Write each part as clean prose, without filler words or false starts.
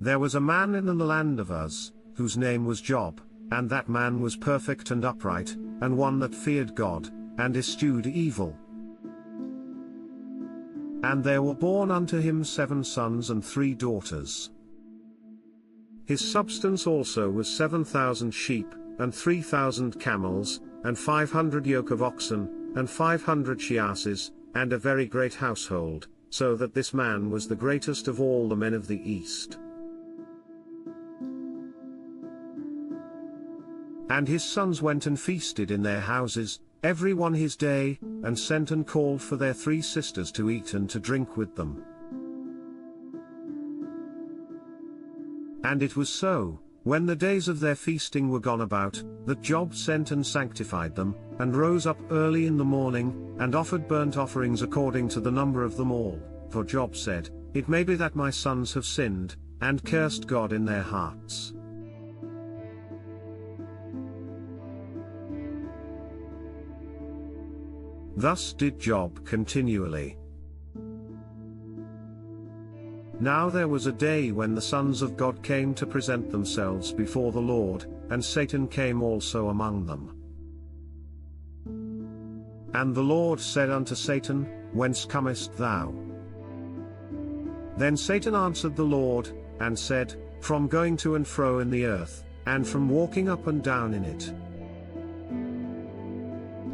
There was a man in the land of Uz, whose name was Job, and that man was perfect and upright, and one that feared God, and eschewed evil. And there were born unto him 7 sons and 3 daughters. His substance also was 7,000 sheep, and 3,000 camels, and 500 yoke of oxen, and 500 she-asses, and a very great household, so that this man was the greatest of all the men of the East. And his sons went and feasted in their houses, every one his day, and sent and called for their 3 sisters to eat and to drink with them. And it was so, when the days of their feasting were gone about, that Job sent and sanctified them, and rose up early in the morning, and offered burnt offerings according to the number of them all. For Job said, It may be that my sons have sinned, and cursed God in their hearts. Thus did Job continually. Now there was a day when the sons of God came to present themselves before the Lord, and Satan came also among them. And the Lord said unto Satan, Whence comest thou? Then Satan answered the Lord, and said, From going to and fro in the earth, and from walking up and down in it.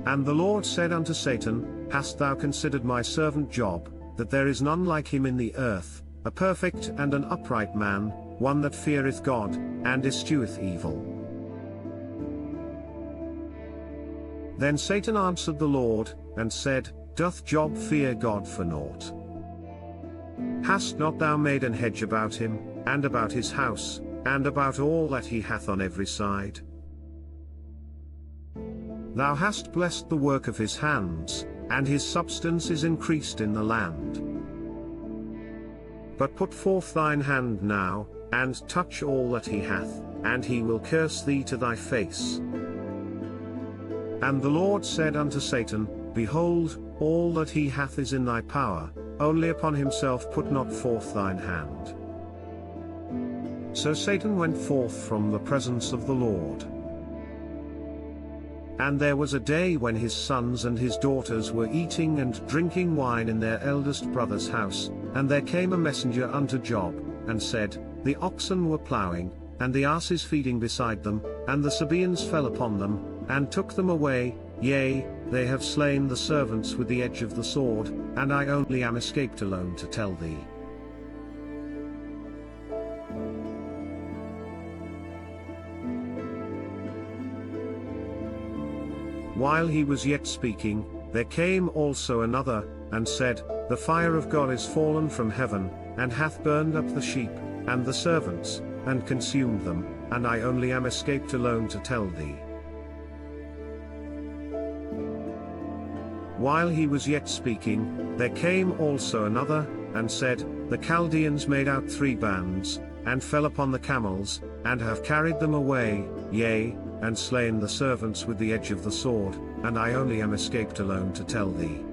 And the Lord said unto Satan, Hast thou considered my servant Job, that there is none like him in the earth, a perfect and an upright man, one that feareth God, and escheweth evil? Then Satan answered the Lord, and said, Doth Job fear God for naught? Hast not thou made an hedge about him, and about his house, and about all that he hath on every side? Thou hast blessed the work of his hands, and his substance is increased in the land. But put forth thine hand now, and touch all that he hath, and he will curse thee to thy face. And the Lord said unto Satan, Behold, all that he hath is in thy power, only upon himself put not forth thine hand. So Satan went forth from the presence of the Lord. And there was a day when his sons and his daughters were eating and drinking wine in their eldest brother's house, and there came a messenger unto Job, and said, The oxen were ploughing, and the asses feeding beside them, and the Sabaeans fell upon them, and took them away, yea, they have slain the servants with the edge of the sword, and I only am escaped alone to tell thee. While he was yet speaking, there came also another, and said, The fire of God is fallen from heaven, and hath burned up the sheep, and the servants, and consumed them, and I only am escaped alone to tell thee. While he was yet speaking, there came also another, and said, The Chaldeans made out 3 bands, and fell upon the camels, and have carried them away, yea, and slain the servants with the edge of the sword, and I only am escaped alone to tell thee.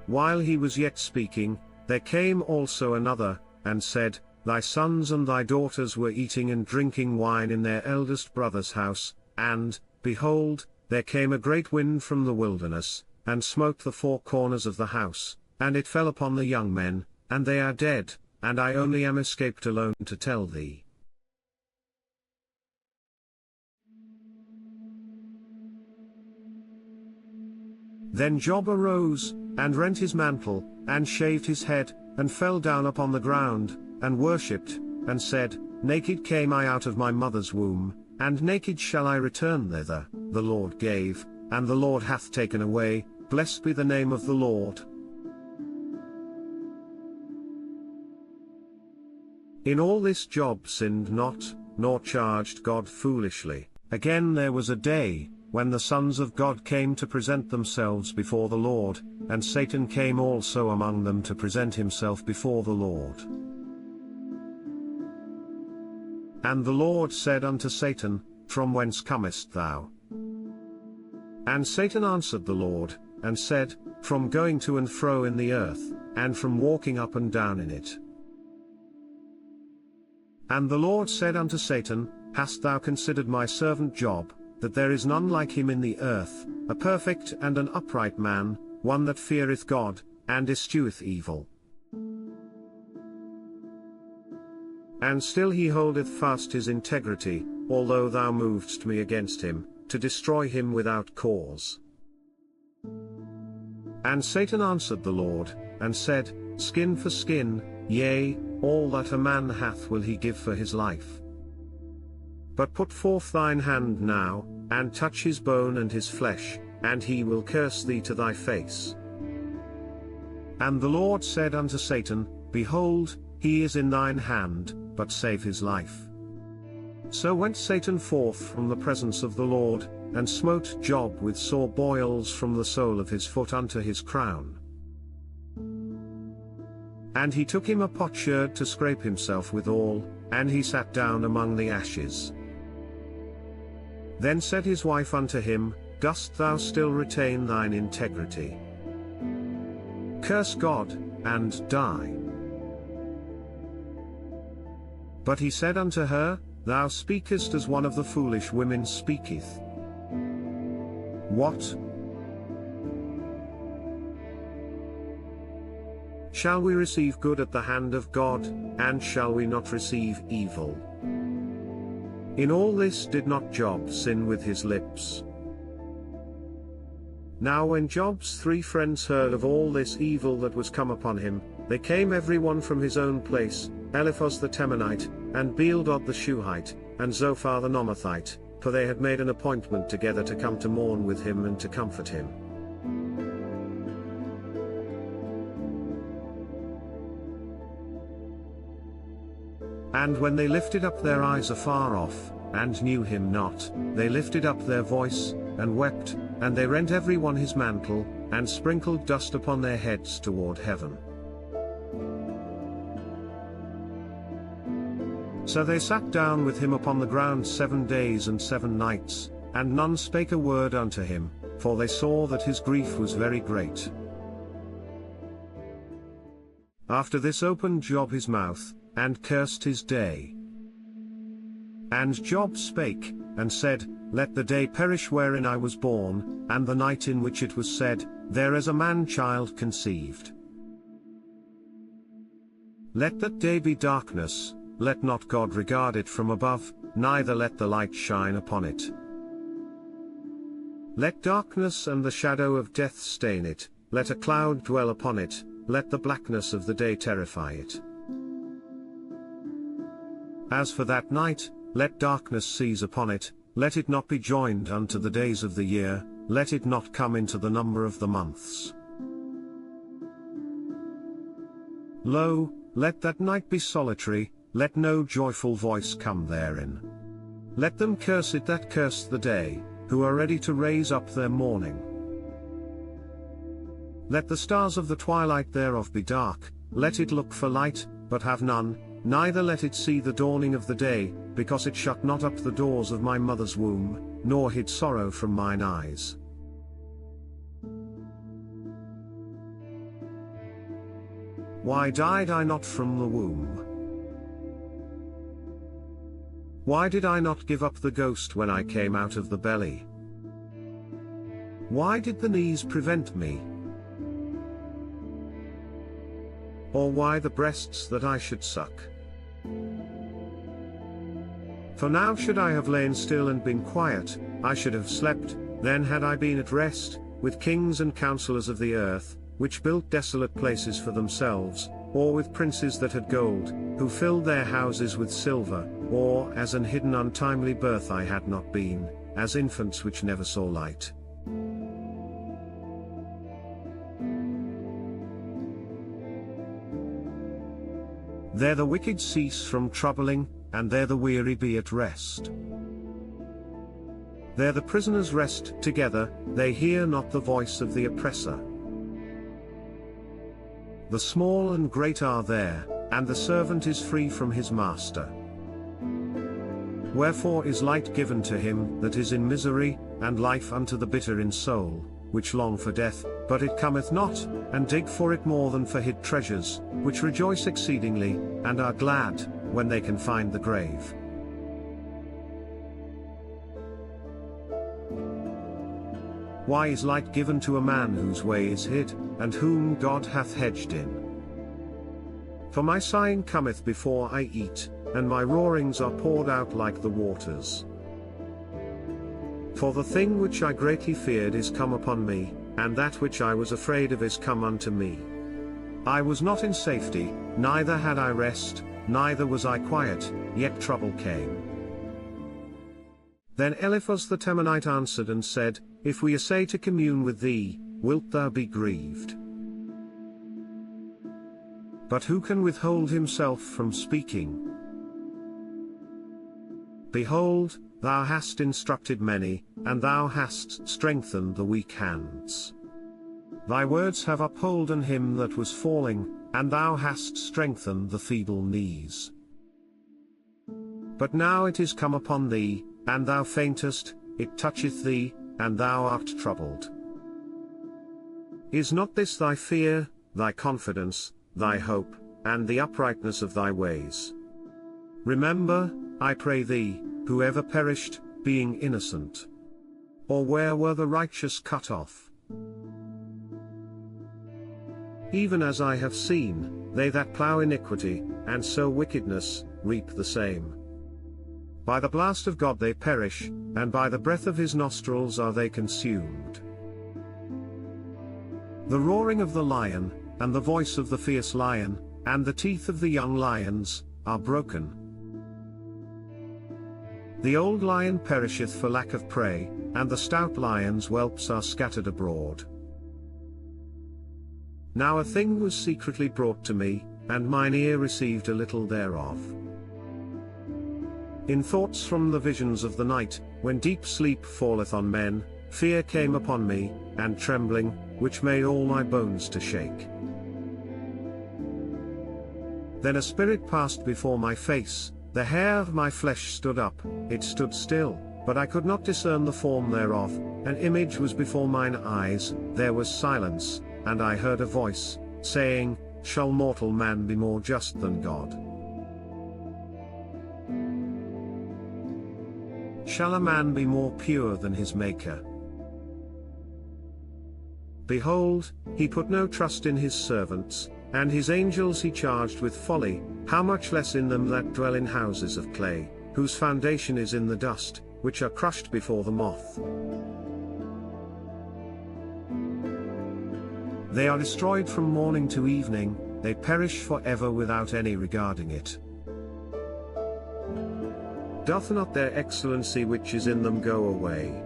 While he was yet speaking, there came also another, and said, Thy sons and thy daughters were eating and drinking wine in their eldest brother's house, and, behold, there came a great wind from the wilderness, and smote the 4 corners of the house, and it fell upon the young men, and they are dead, and I only am escaped alone to tell thee. Then Job arose, and rent his mantle, and shaved his head, and fell down upon the ground, and worshipped, and said, Naked came I out of my mother's womb, and naked shall I return thither. The Lord gave, and the Lord hath taken away, blessed be the name of the Lord. In all this Job sinned not, nor charged God foolishly. Again there was a day, when the sons of God came to present themselves before the Lord, and Satan came also among them to present himself before the Lord. And the Lord said unto Satan, From whence comest thou? And Satan answered the Lord, and said, From going to and fro in the earth, and from walking up and down in it. And the Lord said unto Satan, Hast thou considered my servant Job, that there is none like him in the earth, a perfect and an upright man, one that feareth God, and escheweth evil? And still he holdeth fast his integrity, although thou movedst me against him, to destroy him without cause. And Satan answered the Lord, and said, Skin for skin, yea, all that a man hath will he give for his life. But put forth thine hand now, and touch his bone and his flesh, and he will curse thee to thy face. And the Lord said unto Satan, Behold, he is in thine hand, but save his life. So went Satan forth from the presence of the Lord, and smote Job with sore boils from the sole of his foot unto his crown. And he took him a potsherd to scrape himself withal, and he sat down among the ashes. Then said his wife unto him, Dost thou still retain thine integrity? Curse God, and die. But he said unto her, Thou speakest as one of the foolish women speaketh. What? Shall we receive good at the hand of God, and shall we not receive evil? In all this did not Job sin with his lips. Now when Job's 3 friends heard of all this evil that was come upon him, they came every one from his own place, Eliphaz the Temanite, and Bildad the Shuhite, and Zophar the Nomathite, for they had made an appointment together to come to mourn with him and to comfort him. And when they lifted up their eyes afar off, and knew him not, they lifted up their voice, and wept, and they rent every one his mantle, and sprinkled dust upon their heads toward heaven. So they sat down with him upon the ground 7 days and 7 nights, and none spake a word unto him, for they saw that his grief was very great. After this opened Job his mouth, and cursed his day. And Job spake, and said, Let the day perish wherein I was born, and the night in which it was said, There is a man-child conceived. Let that day be darkness, let not God regard it from above, neither let the light shine upon it. Let darkness and the shadow of death stain it, let a cloud dwell upon it, let the blackness of the day terrify it. As for that night, let darkness seize upon it, let it not be joined unto the days of the year, let it not come into the number of the months. Lo, let that night be solitary, let no joyful voice come therein. Let them curse it that curse the day, who are ready to raise up their mourning. Let the stars of the twilight thereof be dark, let it look for light, but have none, neither let it see the dawning of the day, because it shut not up the doors of my mother's womb, nor hid sorrow from mine eyes. Why died I not from the womb? Why did I not give up the ghost when I came out of the belly? Why did the knees prevent me? Or why the breasts that I should suck? For now should I have lain still and been quiet, I should have slept, then had I been at rest, with kings and counselors of the earth, which built desolate places for themselves, or with princes that had gold, who filled their houses with silver, or as an hidden untimely birth I had not been, as infants which never saw light. There the wicked cease from troubling, and there the weary be at rest. There the prisoners rest together, they hear not the voice of the oppressor. The small and great are there, and the servant is free from his master. Wherefore is light given to him that is in misery, and life unto the bitter in soul, which long for death, but it cometh not, and dig for it more than for hid treasures, which rejoice exceedingly, and are glad, when they can find the grave. Why is light given to a man whose way is hid, and whom God hath hedged in? For my sighing cometh before I eat, and my roarings are poured out like the waters. For the thing which I greatly feared is come upon me, and that which I was afraid of is come unto me. I was not in safety, neither had I rest, neither was I quiet, yet trouble came. Then Eliphaz the Temanite answered and said, If we essay to commune with thee, wilt thou be grieved? But who can withhold himself from speaking? Behold, thou hast instructed many, and thou hast strengthened the weak hands. Thy words have upholden him that was falling, and thou hast strengthened the feeble knees. But now it is come upon thee, and thou faintest, it toucheth thee, and thou art troubled. Is not this thy fear, thy confidence, thy hope, and the uprightness of thy ways? Remember, I pray thee, whoever perished, being innocent. Or where were the righteous cut off? Even as I have seen, they that plough iniquity, and sow wickedness, reap the same. By the blast of God they perish, and by the breath of his nostrils are they consumed. The roaring of the lion, and the voice of the fierce lion, and the teeth of the young lions, are broken. The old lion perisheth for lack of prey, and the stout lion's whelps are scattered abroad. Now a thing was secretly brought to me, and mine ear received a little thereof. In thoughts from the visions of the night, when deep sleep falleth on men, fear came upon me, and trembling, which made all my bones to shake. Then a spirit passed before my face, the hair of my flesh stood up, it stood still, but I could not discern the form thereof, an image was before mine eyes, there was silence, and I heard a voice, saying, Shall mortal man be more just than God? Shall a man be more pure than his Maker? Behold, he put no trust in his servants, and his angels he charged with folly, how much less in them that dwell in houses of clay, whose foundation is in the dust, which are crushed before the moth. They are destroyed from morning to evening, they perish forever without any regarding it. Doth not their excellency which is in them go away?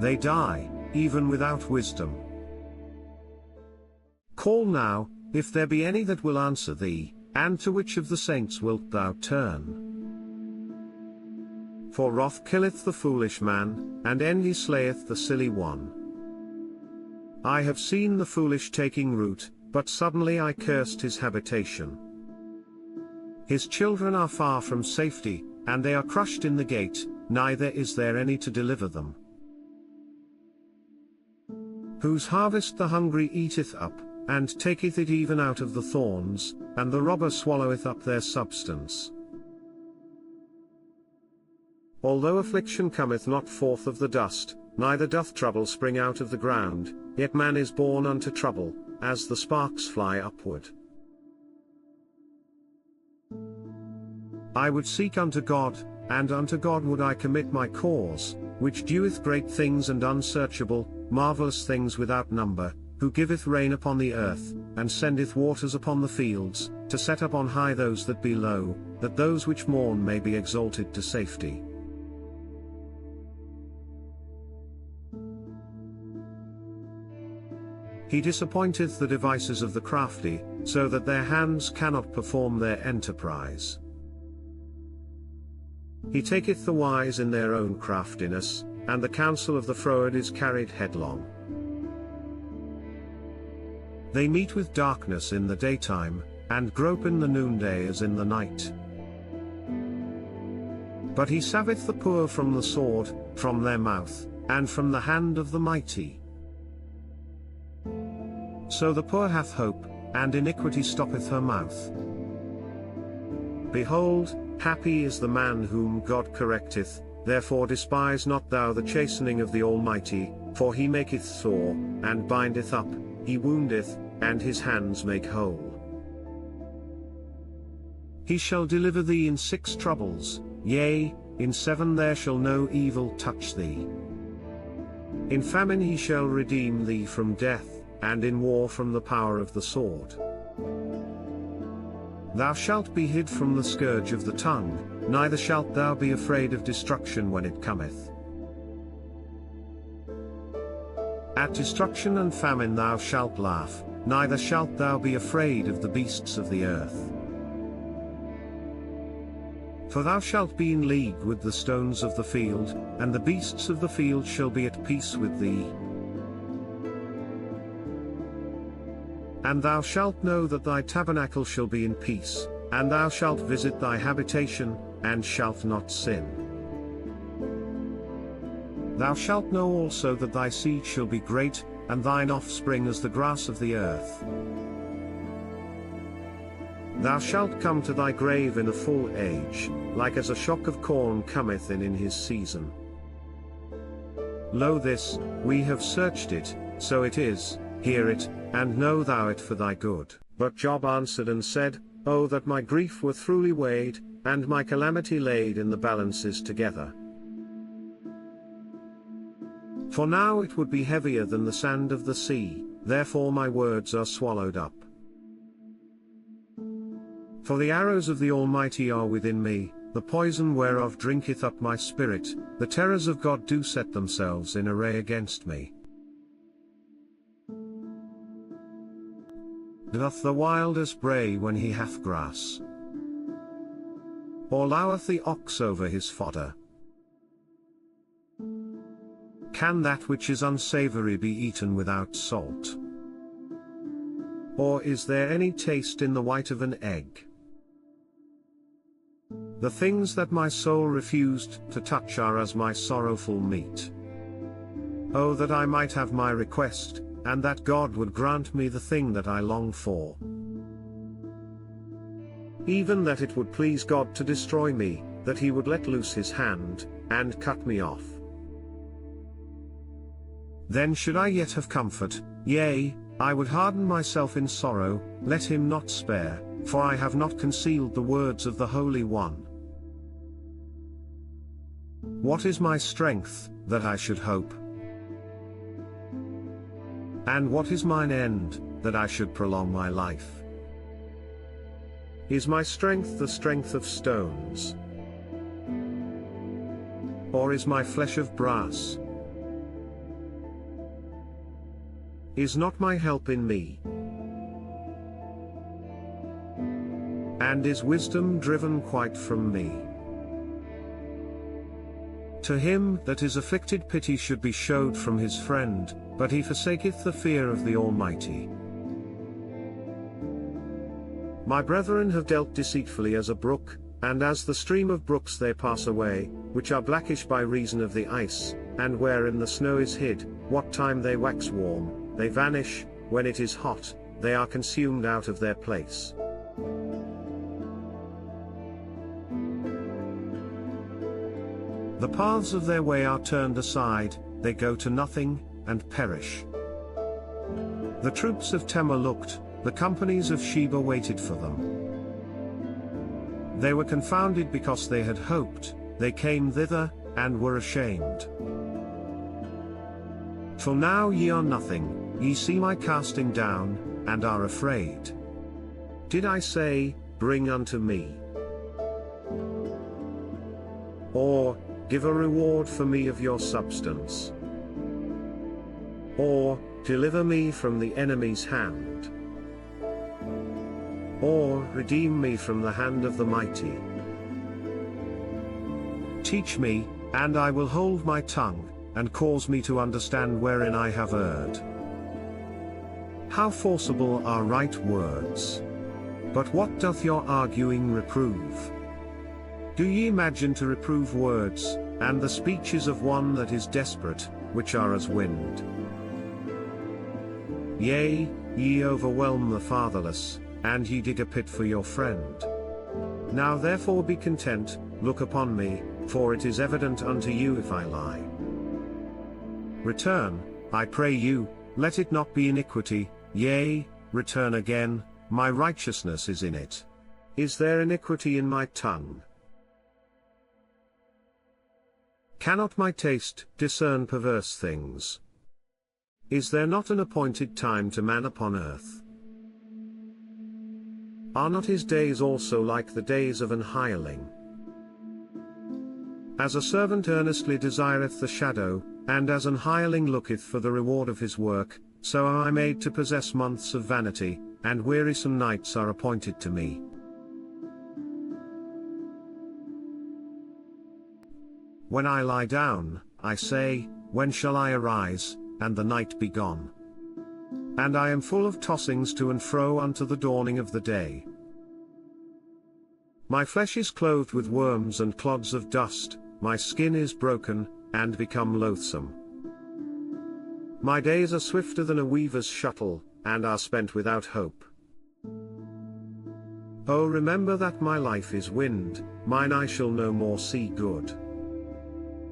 They die, even without wisdom. Call now, if there be any that will answer thee, and to which of the saints wilt thou turn? For wrath killeth the foolish man, and envy slayeth the silly one. I have seen the foolish taking root, but suddenly I cursed his habitation. His children are far from safety, and they are crushed in the gate, neither is there any to deliver them. Whose harvest the hungry eateth up, and taketh it even out of the thorns, and the robber swalloweth up their substance. Although affliction cometh not forth of the dust, neither doth trouble spring out of the ground, yet man is born unto trouble, as the sparks fly upward. I would seek unto God, and unto God would I commit my cause, which doeth great things and unsearchable, marvelous things without number, who giveth rain upon the earth, and sendeth waters upon the fields, to set up on high those that be low, that those which mourn may be exalted to safety. He disappointeth the devices of the crafty, so that their hands cannot perform their enterprise. He taketh the wise in their own craftiness, and the counsel of the froward is carried headlong. They meet with darkness in the daytime, and grope in the noonday as in the night. But he saveth the poor from the sword, from their mouth, and from the hand of the mighty. So the poor hath hope, and iniquity stoppeth her mouth. Behold, happy is the man whom God correcteth, therefore despise not thou the chastening of the Almighty, for he maketh sore, and bindeth up, he woundeth, and his hands make whole. He shall deliver thee in 6 troubles, yea, in 7 there shall no evil touch thee. In famine he shall redeem thee from death, and in war from the power of the sword. Thou shalt be hid from the scourge of the tongue, neither shalt thou be afraid of destruction when it cometh. At destruction and famine thou shalt laugh, neither shalt thou be afraid of the beasts of the earth. For thou shalt be in league with the stones of the field, and the beasts of the field shall be at peace with thee. And thou shalt know that thy tabernacle shall be in peace, and thou shalt visit thy habitation, and shalt not sin. Thou shalt know also that thy seed shall be great, and thine offspring as the grass of the earth. Thou shalt come to thy grave in a full age, like as a shock of corn cometh in his season. Lo this, we have searched it, so it is, hear it, and know thou it for thy good. But Job answered and said, O that my grief were truly weighed, and my calamity laid in the balances together. For now it would be heavier than the sand of the sea, therefore my words are swallowed up. For the arrows of the Almighty are within me, the poison whereof drinketh up my spirit, the terrors of God do set themselves in array against me. Doth the wild ass bray when he hath grass? Or loweth the ox over his fodder? Can that which is unsavory be eaten without salt? Or is there any taste in the white of an egg? The things that my soul refused to touch are as my sorrowful meat. Oh that I might have my request, and that God would grant me the thing that I long for. Even that it would please God to destroy me, that he would let loose his hand, and cut me off. Then should I yet have comfort, yea, I would harden myself in sorrow, let him not spare, for I have not concealed the words of the Holy One. What is my strength, that I should hope? And what is mine end, that I should prolong my life? Is my strength the strength of stones? Or is my flesh of brass? Is not my help in me? And is wisdom driven quite from me? To him that is afflicted pity should be showed from his friend, but he forsaketh the fear of the Almighty. My brethren have dealt deceitfully as a brook, and as the stream of brooks they pass away, which are blackish by reason of the ice, and wherein the snow is hid, what time they wax warm, they vanish, when it is hot, they are consumed out of their place. The paths of their way are turned aside, they go to nothing, and perish. The troops of Tema looked, the companies of Sheba waited for them. They were confounded because they had hoped, they came thither, and were ashamed. For now ye are nothing, ye see my casting down, and are afraid. Did I say, bring unto me? Or, give a reward for me of your substance? Or, deliver me from the enemy's hand? Or, redeem me from the hand of the mighty? Teach me, and I will hold my tongue, and cause me to understand wherein I have erred. How forcible are right words! But what doth your arguing reprove? Do ye imagine to reprove words, and the speeches of one that is desperate, which are as wind? Yea, ye overwhelm the fatherless, and ye dig a pit for your friend. Now therefore be content, look upon me, for it is evident unto you if I lie. Return, I pray you, let it not be iniquity, yea, return again, my righteousness is in it. Is there iniquity in my tongue? Cannot my taste discern perverse things? Is there not an appointed time to man upon earth? Are not his days also like the days of an hireling? As a servant earnestly desireth the shadow, and as an hireling looketh for the reward of his work, so am I made to possess months of vanity, and wearisome nights are appointed to me. When I lie down, I say, when shall I arise, and the night be gone? And I am full of tossings to and fro unto the dawning of the day. My flesh is clothed with worms and clods of dust, my skin is broken, and become loathsome. My days are swifter than a weaver's shuttle, and are spent without hope. Oh, remember that my life is wind, mine eye shall no more see good.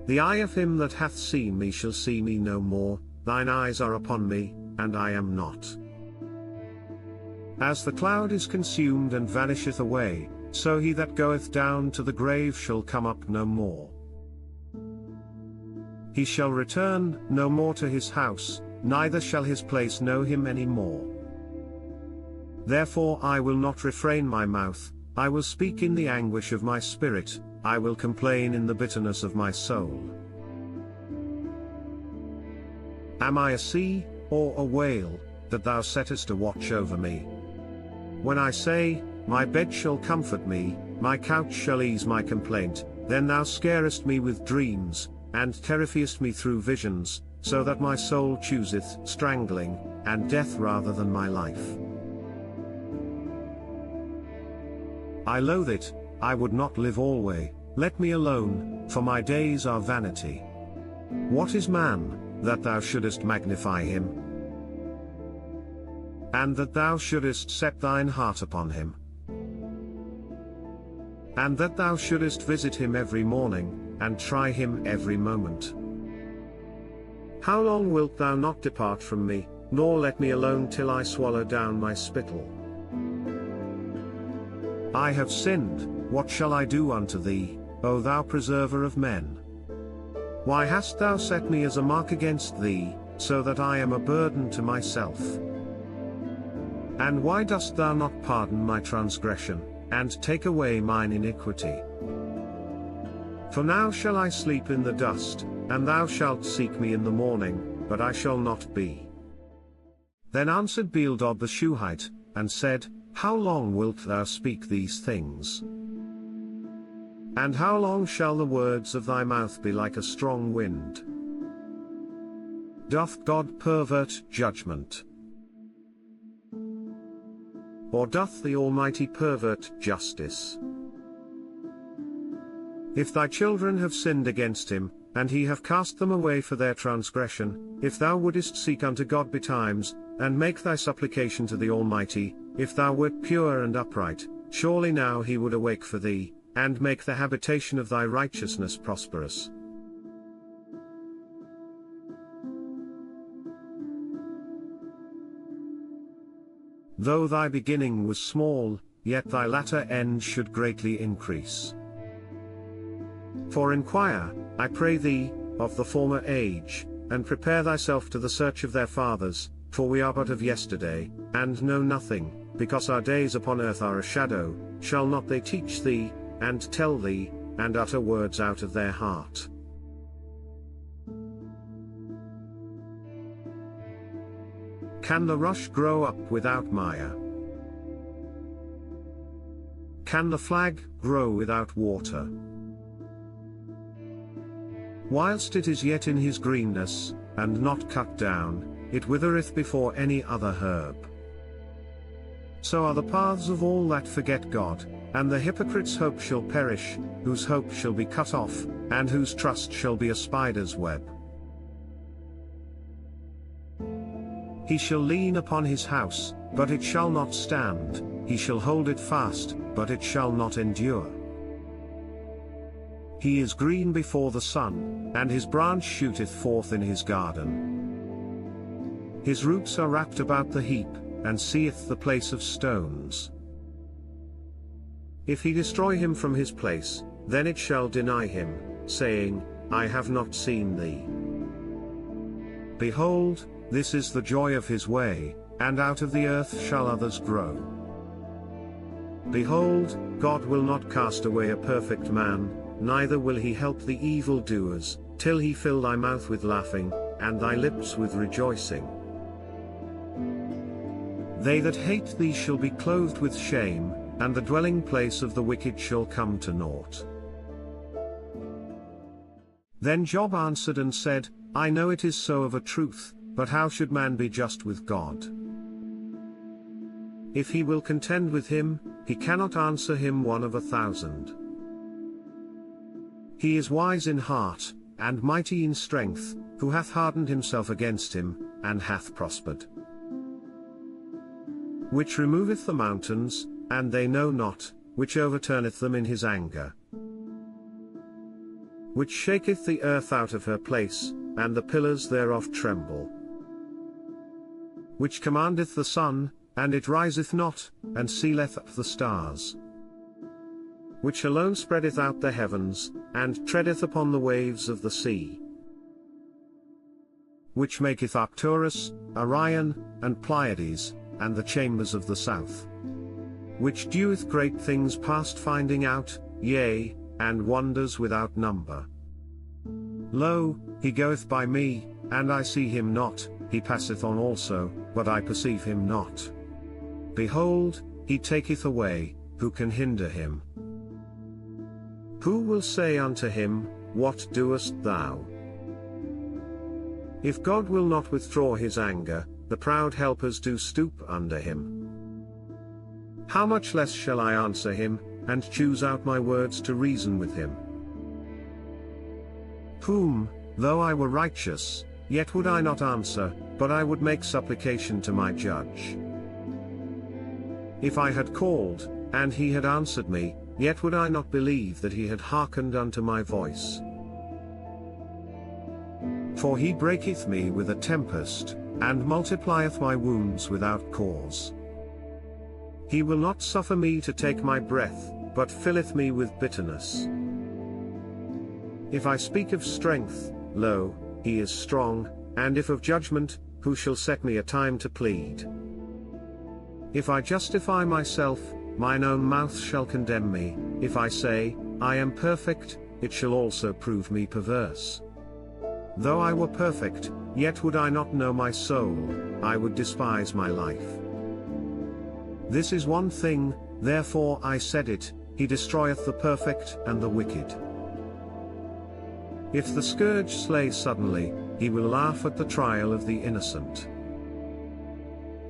The eye of him that hath seen me shall see me no more, thine eyes are upon me, and I am not. As the cloud is consumed and vanisheth away, so he that goeth down to the grave shall come up no more. He shall return no more to his house, neither shall his place know him any more. Therefore I will not refrain my mouth, I will speak in the anguish of my spirit, I will complain in the bitterness of my soul. Am I a sea, or a whale, that thou settest a watch over me? When I say, my bed shall comfort me, my couch shall ease my complaint, then thou scarest me with dreams, and terrifiest me through visions, so that my soul chooseth strangling, and death rather than my life. I loathe it, I would not live alway, let me alone, for my days are vanity. What is man, that thou shouldest magnify him? And that thou shouldest set thine heart upon him? And that thou shouldest visit him every morning, and try him every moment? How long wilt thou not depart from me, nor let me alone till I swallow down my spittle? I have sinned, what shall I do unto thee, O thou preserver of men? Why hast thou set me as a mark against thee, so that I am a burden to myself? And why dost thou not pardon my transgression, and take away mine iniquity? For now shall I sleep in the dust, and thou shalt seek me in the morning, but I shall not be. Then answered Bildad the Shuhite, and said, How long wilt thou speak these things? And how long shall the words of thy mouth be like a strong wind? Doth God pervert judgment? Or doth the Almighty pervert justice? If thy children have sinned against him, and he have cast them away for their transgression, if thou wouldest seek unto God betimes, and make thy supplication to the Almighty, if thou wert pure and upright, surely now he would awake for thee, and make the habitation of thy righteousness prosperous. Though thy beginning was small, yet thy latter end should greatly increase. For inquire, I pray thee, of the former age, and prepare thyself to the search of their fathers, for we are but of yesterday, and know nothing, because our days upon earth are a shadow. Shall not they teach thee, and tell thee, and utter words out of their heart? Can the rush grow up without mire? Can the flag grow without water? Whilst it is yet in his greenness, and not cut down, it withereth before any other herb. So are the paths of all that forget God, and the hypocrite's hope shall perish, whose hope shall be cut off, and whose trust shall be a spider's web. He shall lean upon his house, but it shall not stand, he shall hold it fast, but it shall not endure. He is green before the sun, and his branch shooteth forth in his garden. His roots are wrapped about the heap, and seeth the place of stones. If he destroy him from his place, then it shall deny him, saying, I have not seen thee. Behold, this is the joy of his way, and out of the earth shall others grow. Behold, God will not cast away a perfect man, neither will he help the evildoers, till he fill thy mouth with laughing, and thy lips with rejoicing. They that hate thee shall be clothed with shame, and the dwelling place of the wicked shall come to naught. Then Job answered and said, I know it is so of a truth, but how should man be just with God? If he will contend with him, he cannot answer him 1 of 1,000. He is wise in heart, and mighty in strength, who hath hardened himself against him, and hath prospered. Which removeth the mountains, and they know not, which overturneth them in his anger. Which shaketh the earth out of her place, and the pillars thereof tremble. Which commandeth the sun, and it riseth not, and sealeth up the stars. Which alone spreadeth out the heavens, and treadeth upon the waves of the sea. Which maketh Arcturus, Orion, and Pleiades, and the chambers of the south. Which doeth great things past finding out, yea, and wonders without number. Lo, he goeth by me, and I see him not, he passeth on also, but I perceive him not. Behold, he taketh away, who can hinder him? Who will say unto him, What doest thou? If God will not withdraw his anger, the proud helpers do stoop under him. How much less shall I answer him, and choose out my words to reason with him? Whom, though I were righteous, yet would I not answer, but I would make supplication to my judge. If I had called, and he had answered me, yet would I not believe that he had hearkened unto my voice. For he breaketh me with a tempest, and multiplieth my wounds without cause. He will not suffer me to take my breath, but filleth me with bitterness. If I speak of strength, lo, he is strong, and if of judgment, who shall set me a time to plead? If I justify myself, mine own mouth shall condemn me, if I say, I am perfect, it shall also prove me perverse. Though I were perfect, yet would I not know my soul, I would despise my life. This is one thing, therefore I said it, he destroyeth the perfect and the wicked. If the scourge slay suddenly, he will laugh at the trial of the innocent.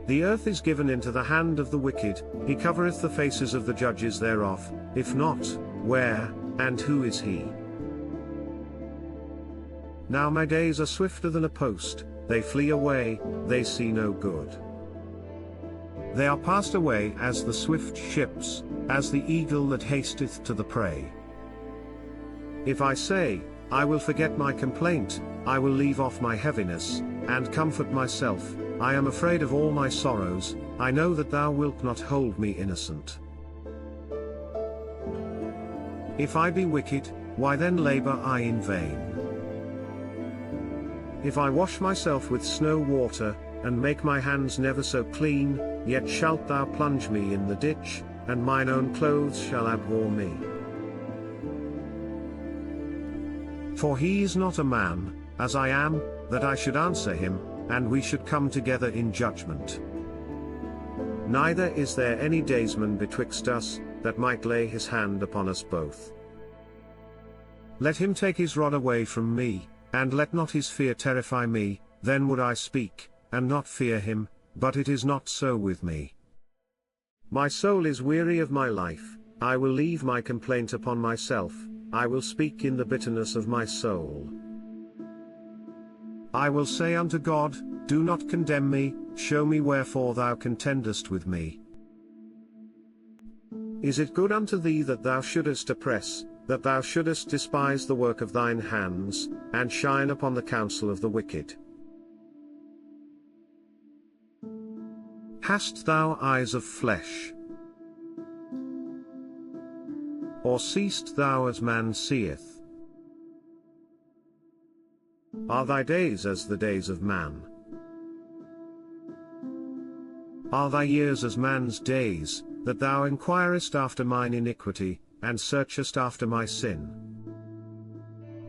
The earth is given into the hand of the wicked, he covereth the faces of the judges thereof, if not, where, and who is he? Now my days are swifter than a post, they flee away, they see no good. They are passed away as the swift ships, as the eagle that hasteth to the prey. If I say, I will forget my complaint, I will leave off my heaviness, and comfort myself, I am afraid of all my sorrows, I know that thou wilt not hold me innocent. If I be wicked, why then labor I in vain? If I wash myself with snow water, and make my hands never so clean, yet shalt thou plunge me in the ditch, and mine own clothes shall abhor me. For he is not a man, as I am, that I should answer him, and we should come together in judgment. Neither is there any daysman betwixt us, that might lay his hand upon us both. Let him take his rod away from me, and let not his fear terrify me, then would I speak, and not fear him, but it is not so with me. My soul is weary of my life, I will leave my complaint upon myself, I will speak in the bitterness of my soul. I will say unto God, Do not condemn me, show me wherefore thou contendest with me. Is it good unto thee that thou shouldest oppress, that thou shouldest despise the work of thine hands, and shine upon the counsel of the wicked? Hast thou eyes of flesh? Or seest thou as man seeth? Are thy days as the days of man? Are thy years as man's days, that thou enquirest after mine iniquity, and searchest after my sin?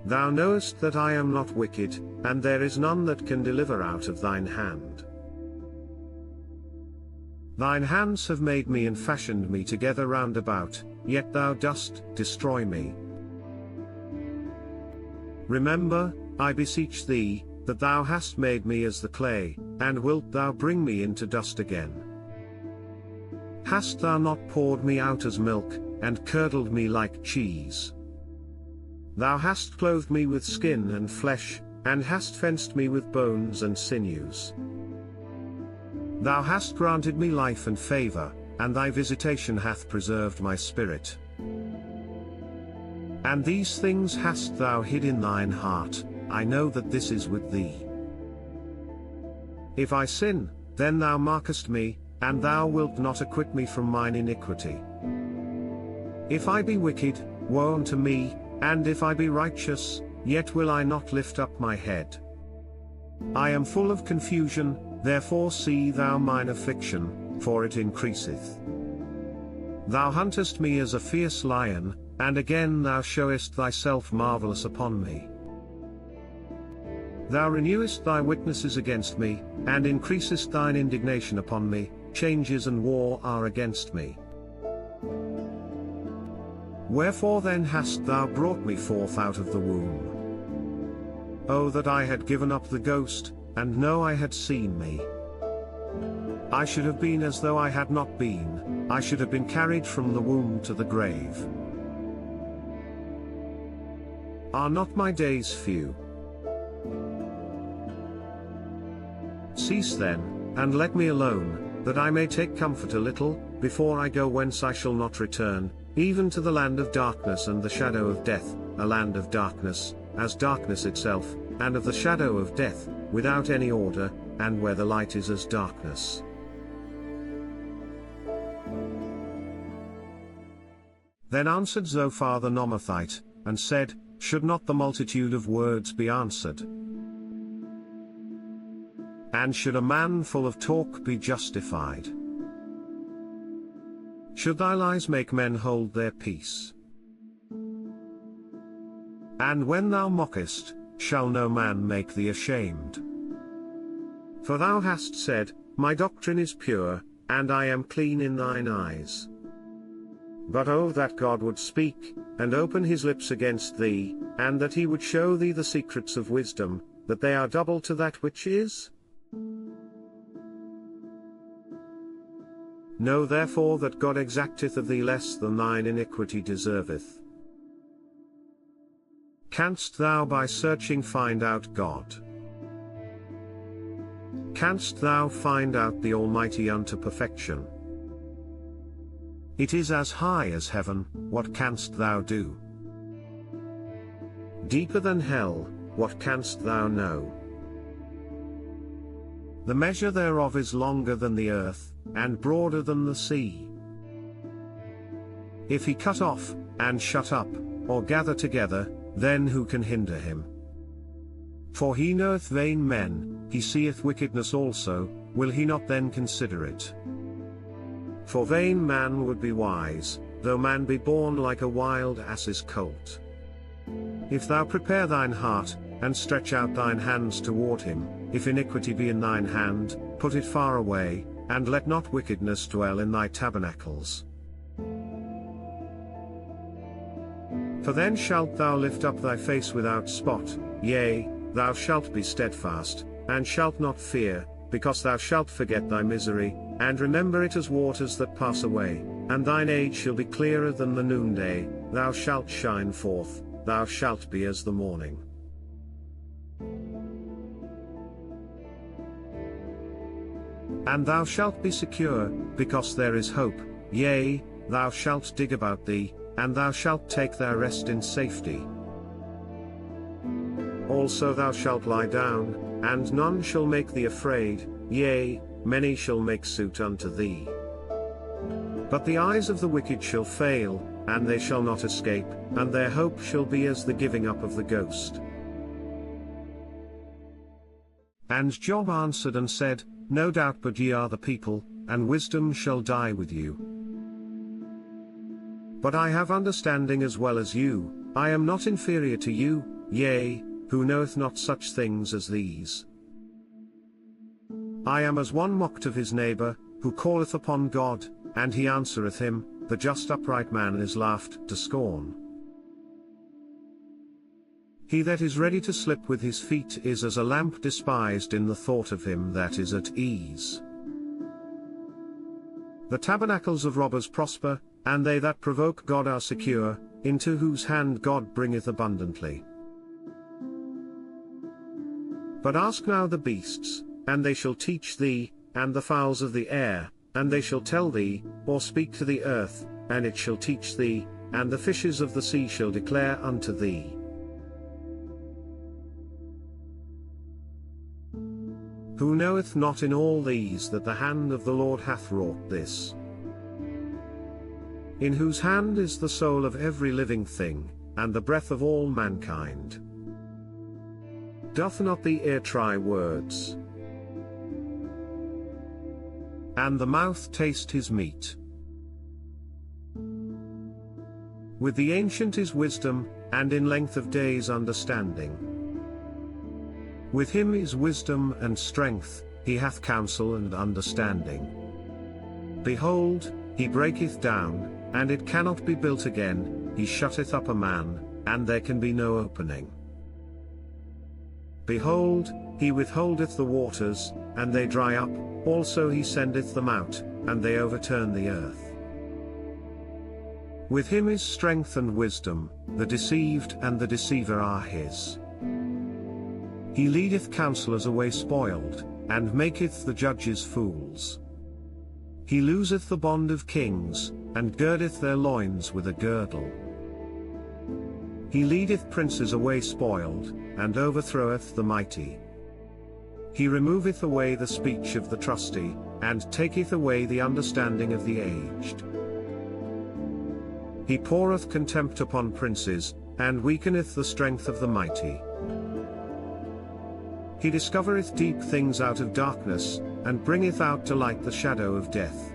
Thou knowest that I am not wicked, and there is none that can deliver out of thine hand. Thine hands have made me and fashioned me together round about, yet thou dost destroy me. Remember, I beseech thee, that thou hast made me as the clay, and wilt thou bring me into dust again? Hast thou not poured me out as milk, and curdled me like cheese? Thou hast clothed me with skin and flesh, and hast fenced me with bones and sinews. Thou hast granted me life and favor, and thy visitation hath preserved my spirit. And these things hast thou hid in thine heart, I know that this is with thee. If I sin, then thou markest me, and thou wilt not acquit me from mine iniquity. If I be wicked, woe unto me, and if I be righteous, yet will I not lift up my head. I am full of confusion, therefore see thou mine affliction, for it increaseth. Thou huntest me as a fierce lion, and again thou showest thyself marvelous upon me. Thou renewest thy witnesses against me, and increasest thine indignation upon me. Changes and war are against me. Wherefore then hast thou brought me forth out of the womb? Oh, that I had given up the ghost, and no eye had seen me. I should have been as though I had not been, I should have been carried from the womb to the grave. Are not my days few? Cease then, and let me alone, that I may take comfort a little, before I go whence I shall not return, even to the land of darkness and the shadow of death, a land of darkness, as darkness itself, and of the shadow of death, without any order, and where the light is as darkness. Then answered Zophar the Nomathite, and said, Should not the multitude of words be answered? And should a man full of talk be justified? Should thy lies make men hold their peace? And when thou mockest, shall no man make thee ashamed? For thou hast said, My doctrine is pure, and I am clean in thine eyes. But oh, that God would speak, and open his lips against thee, and that he would show thee the secrets of wisdom, that they are double to that which is? Know therefore that God exacteth of thee less than thine iniquity deserveth. Canst thou by searching find out God? Canst thou find out the Almighty unto perfection? It is as high as heaven, what canst thou do? Deeper than hell, what canst thou know? The measure thereof is longer than the earth, and broader than the sea. If he cut off, and shut up, or gather together, then who can hinder him? For he knoweth vain men, he seeth wickedness also, will he not then consider it? For vain man would be wise, though man be born like a wild ass's colt. If thou prepare thine heart, and stretch out thine hands toward him, if iniquity be in thine hand, put it far away, and let not wickedness dwell in thy tabernacles. For then shalt thou lift up thy face without spot, yea, thou shalt be steadfast, and shalt not fear, because thou shalt forget thy misery, and remember it as waters that pass away, and thine age shall be clearer than the noonday, thou shalt shine forth, thou shalt be as the morning. And thou shalt be secure, because there is hope, yea, thou shalt dig about thee, and thou shalt take thy rest in safety. Also thou shalt lie down, and none shall make thee afraid, yea, many shall make suit unto thee. But the eyes of the wicked shall fail, and they shall not escape, and their hope shall be as the giving up of the ghost. And Job answered and said, No doubt but ye are the people, and wisdom shall die with you. But I have understanding as well as you, I am not inferior to you, yea, who knoweth not such things as these? I am as one mocked of his neighbor, who calleth upon God, and he answereth him, the just upright man is laughed to scorn. He that is ready to slip with his feet is as a lamp despised in the thought of him that is at ease. The tabernacles of robbers prosper, and they that provoke God are secure, into whose hand God bringeth abundantly. But ask now the beasts, and they shall teach thee, and the fowls of the air, and they shall tell thee, or speak to the earth, and it shall teach thee, and the fishes of the sea shall declare unto thee. Who knoweth not in all these that the hand of the Lord hath wrought this? In whose hand is the soul of every living thing, and the breath of all mankind? Doth not the ear try words, and the mouth taste his meat? With the ancient is wisdom, and in length of days understanding. With him is wisdom and strength, he hath counsel and understanding. Behold, he breaketh down, and it cannot be built again, he shutteth up a man, and there can be no opening. Behold, he withholdeth the waters, and they dry up, also he sendeth them out, and they overturn the earth. With him is strength and wisdom, the deceived and the deceiver are his. He leadeth counselors away spoiled, and maketh the judges fools. He looseth the bond of kings, and girdeth their loins with a girdle. He leadeth princes away spoiled, and overthroweth the mighty. He removeth away the speech of the trusty, and taketh away the understanding of the aged. He poureth contempt upon princes, and weakeneth the strength of the mighty. He discovereth deep things out of darkness, and bringeth out to light the shadow of death.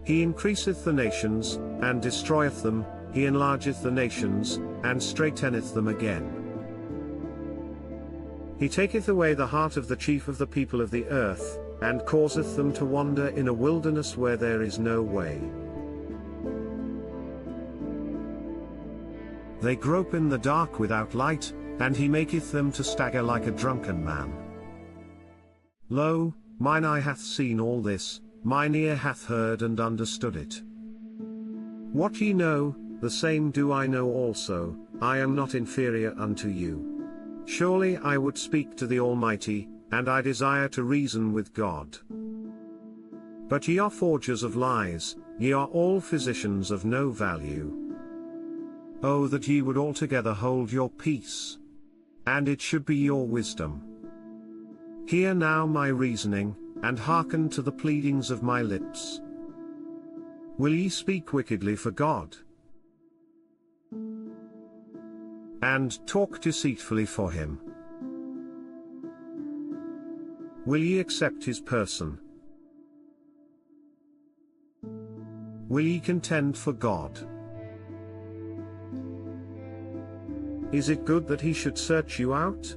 He increaseth the nations, and destroyeth them, he enlargeth the nations, and straiteneth them again. He taketh away the heart of the chief of the people of the earth, and causeth them to wander in a wilderness where there is no way. They grope in the dark without light, and he maketh them to stagger like a drunken man. Lo, mine eye hath seen all this, mine ear hath heard and understood it. What ye know, the same do I know also, I am not inferior unto you. Surely I would speak to the Almighty, and I desire to reason with God. But ye are forgers of lies, ye are all physicians of no value. Oh, that ye would altogether hold your peace! And it should be your wisdom. Hear now my reasoning, and hearken to the pleadings of my lips. Will ye speak wickedly for God? And talk deceitfully for him? Will ye accept his person? Will ye contend for God? Is it good that he should search you out?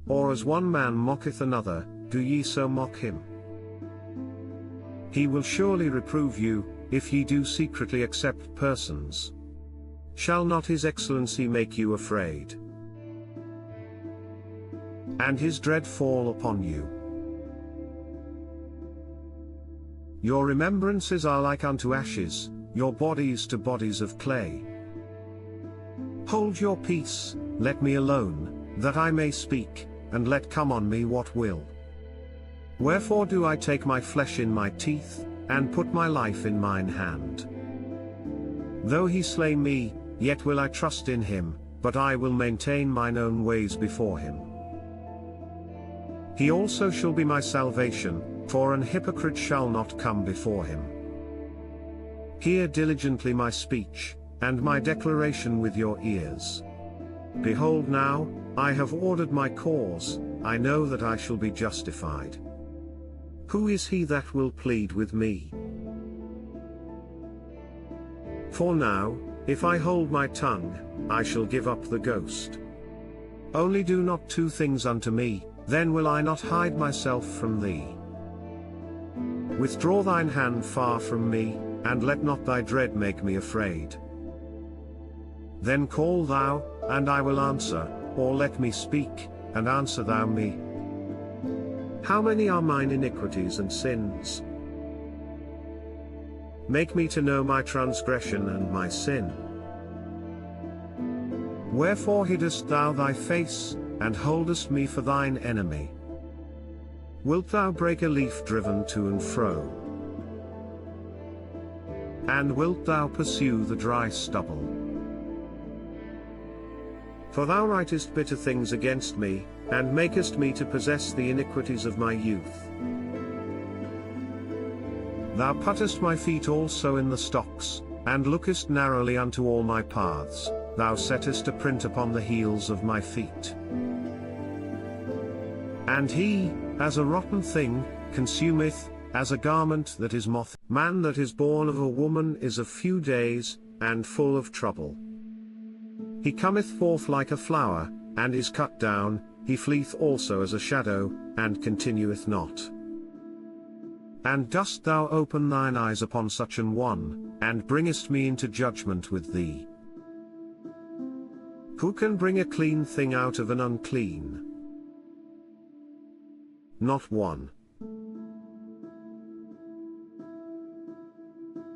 Or as one man mocketh another, do ye so mock him? He will surely reprove you, if ye do secretly accept persons. Shall not his excellency make you afraid, and his dread fall upon you? Your remembrances are like unto ashes, your bodies to bodies of clay. Hold your peace, let me alone, that I may speak, and let come on me what will. Wherefore do I take my flesh in my teeth, and put my life in mine hand? Though he slay me, yet will I trust in him, but I will maintain mine own ways before him. He also shall be my salvation, for an hypocrite shall not come before him. Hear diligently my speech, and my declaration with your ears. Behold now, I have ordered my cause, I know that I shall be justified. Who is he that will plead with me? For now, if I hold my tongue, I shall give up the ghost. Only do not two things unto me, then will I not hide myself from thee. Withdraw thine hand far from me, and let not thy dread make me afraid. Then call thou, and I will answer, or let me speak, and answer thou me. How many are mine iniquities and sins? Make me to know my transgression and my sin. Wherefore hiddest thou thy face, and holdest me for thine enemy? Wilt thou break a leaf driven to and fro? And wilt thou pursue the dry stubble? For thou writest bitter things against me, and makest me to possess the iniquities of my youth. Thou puttest my feet also in the stocks, and lookest narrowly unto all my paths, thou settest a print upon the heels of my feet. And he, as a rotten thing, consumeth, as a garment that is moth. Man that is born of a woman is of few days, and full of trouble. He cometh forth like a flower, and is cut down, he fleeth also as a shadow, and continueth not. And dost thou open thine eyes upon such an one, and bringest me into judgment with thee? Who can bring a clean thing out of an unclean? Not one.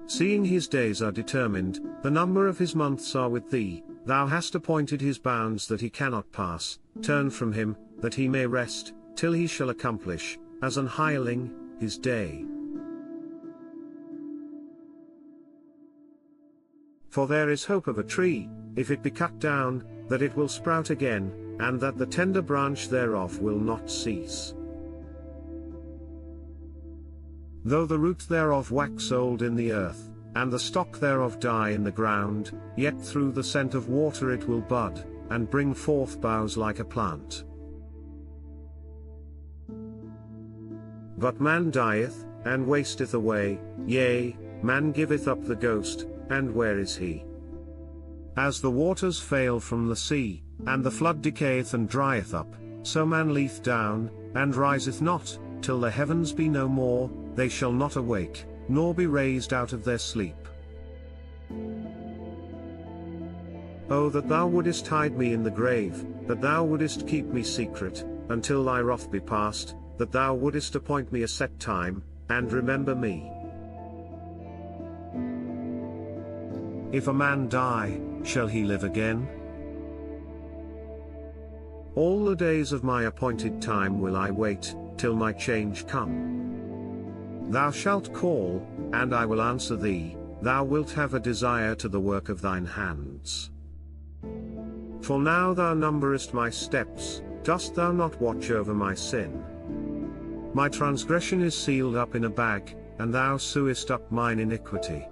Seeing his days are determined, the number of his months are with thee, thou hast appointed his bounds that he cannot pass, turn from him, that he may rest, till he shall accomplish, as an hireling, his day. For there is hope of a tree, if it be cut down, that it will sprout again, and that the tender branch thereof will not cease. Though the root thereof wax old in the earth, and the stock thereof die in the ground, yet through the scent of water it will bud, and bring forth boughs like a plant. But man dieth, and wasteth away, yea, man giveth up the ghost, and where is he? As the waters fail from the sea, and the flood decayeth and drieth up, so man leeth down, and riseth not, till the heavens be no more, they shall not awake, nor be raised out of their sleep. O that thou wouldest hide me in the grave, that thou wouldest keep me secret, until thy wrath be past, that thou wouldest appoint me a set time, and remember me. If a man die, shall he live again? All the days of my appointed time will I wait, till my change come. Thou shalt call, and I will answer thee, thou wilt have a desire to the work of thine hands. For now thou numberest my steps, dost thou not watch over my sin? My transgression is sealed up in a bag, and thou sewest up mine iniquity.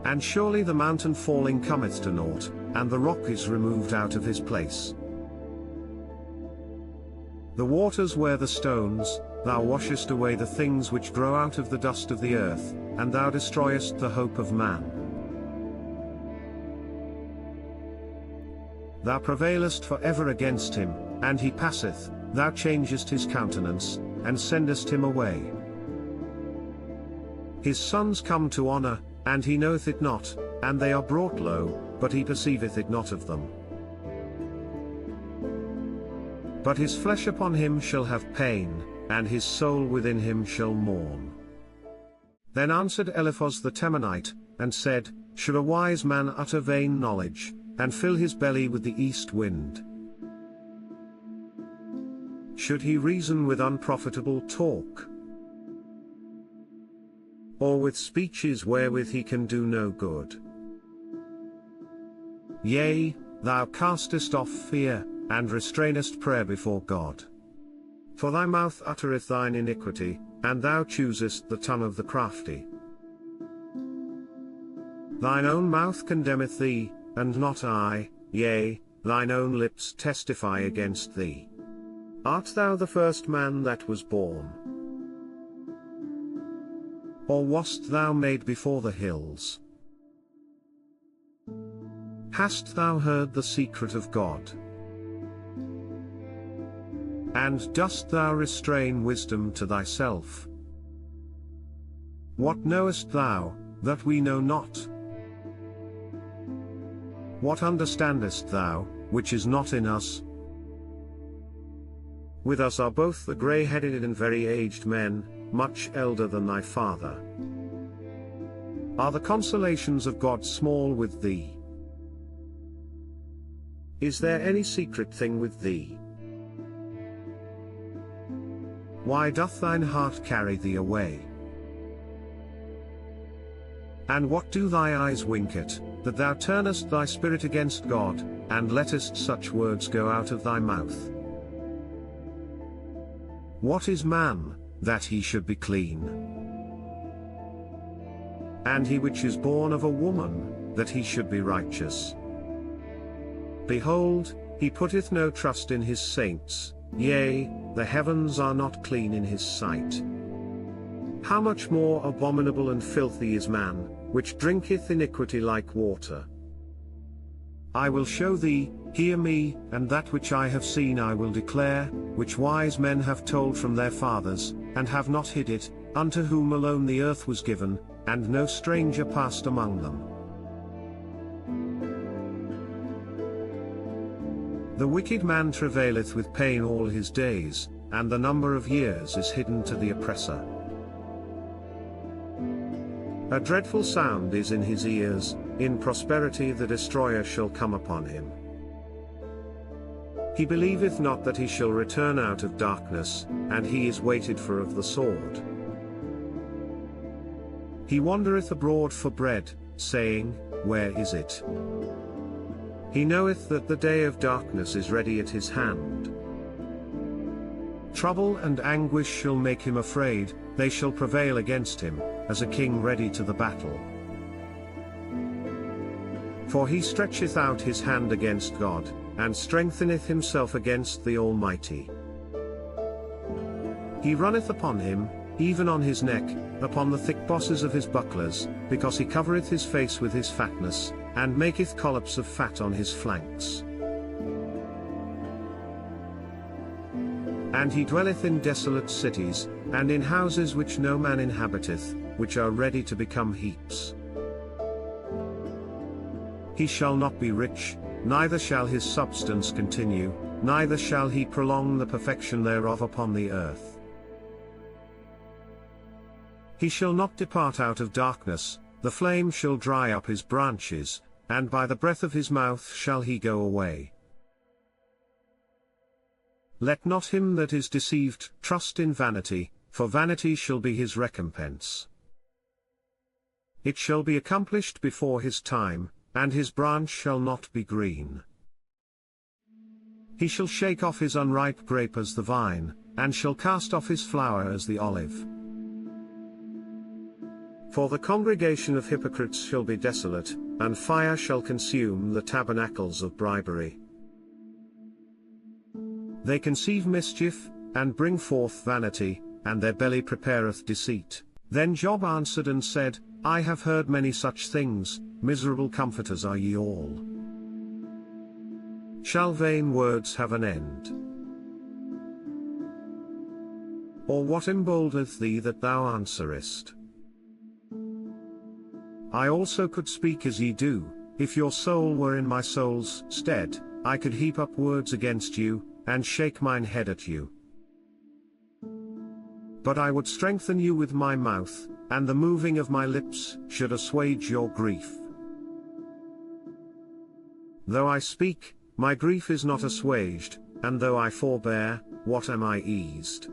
And surely the mountain falling cometh to naught, and the rock is removed out of his place. The waters wear the stones, thou washest away the things which grow out of the dust of the earth, and thou destroyest the hope of man. Thou prevailest for ever against him, and he passeth, thou changest his countenance, and sendest him away. His sons come to honor, and he knoweth it not, and they are brought low, but he perceiveth it not of them. But his flesh upon him shall have pain, and his soul within him shall mourn. Then answered Eliphaz the Temanite, and said, Should a wise man utter vain knowledge, and fill his belly with the east wind? Should he reason with unprofitable talk? Or with speeches wherewith he can do no good? Yea, thou castest off fear, and restrainest prayer before God. For thy mouth uttereth thine iniquity, and thou choosest the tongue of the crafty. Thine own mouth condemneth thee, and not I, yea, thine own lips testify against thee. Art thou the first man that was born? Or wast thou made before the hills? Hast thou heard the secret of God? And dost thou restrain wisdom to thyself? What knowest thou, that we know not? What understandest thou, which is not in us? With us are both the grey-headed and very aged men, much elder than thy father. Are the consolations of God small with thee? Is there any secret thing with thee? Why doth thine heart carry thee away? And what do thy eyes wink at, that thou turnest thy spirit against God, and lettest such words go out of thy mouth? What is man, that he should be clean? And he which is born of a woman, that he should be righteous? Behold, he putteth no trust in his saints, yea, the heavens are not clean in his sight. How much more abominable and filthy is man, which drinketh iniquity like water? I will show thee, hear me, and that which I have seen I will declare, which wise men have told from their fathers, and have not hid it, unto whom alone the earth was given, and no stranger passed among them. The wicked man travaileth with pain all his days, and the number of years is hidden to the oppressor. A dreadful sound is in his ears, in prosperity the destroyer shall come upon him. He believeth not that he shall return out of darkness, and he is waited for of the sword. He wandereth abroad for bread, saying, Where is it? He knoweth that the day of darkness is ready at his hand. Trouble and anguish shall make him afraid, they shall prevail against him, as a king ready to the battle. For he stretcheth out his hand against God, and strengtheneth himself against the Almighty. He runneth upon him, even on his neck, upon the thick bosses of his bucklers, because he covereth his face with his fatness, and maketh collops of fat on his flanks. And he dwelleth in desolate cities, and in houses which no man inhabiteth, which are ready to become heaps. He shall not be rich, neither shall his substance continue, neither shall he prolong the perfection thereof upon the earth. He shall not depart out of darkness, the flame shall dry up his branches, and by the breath of his mouth shall he go away. Let not him that is deceived trust in vanity, for vanity shall be his recompense. It shall be accomplished before his time, and his branch shall not be green. He shall shake off his unripe grape as the vine, and shall cast off his flower as the olive. For the congregation of hypocrites shall be desolate, and fire shall consume the tabernacles of bribery. They conceive mischief, and bring forth vanity, and their belly prepareth deceit. Then Job answered and said, I have heard many such things, miserable comforters are ye all. Shall vain words have an end? Or what emboldeneth thee that thou answerest? I also could speak as ye do, if your soul were in my soul's stead, I could heap up words against you, and shake mine head at you. But I would strengthen you with my mouth, and the moving of my lips should assuage your grief. Though I speak, my grief is not assuaged, and though I forbear, what am I eased?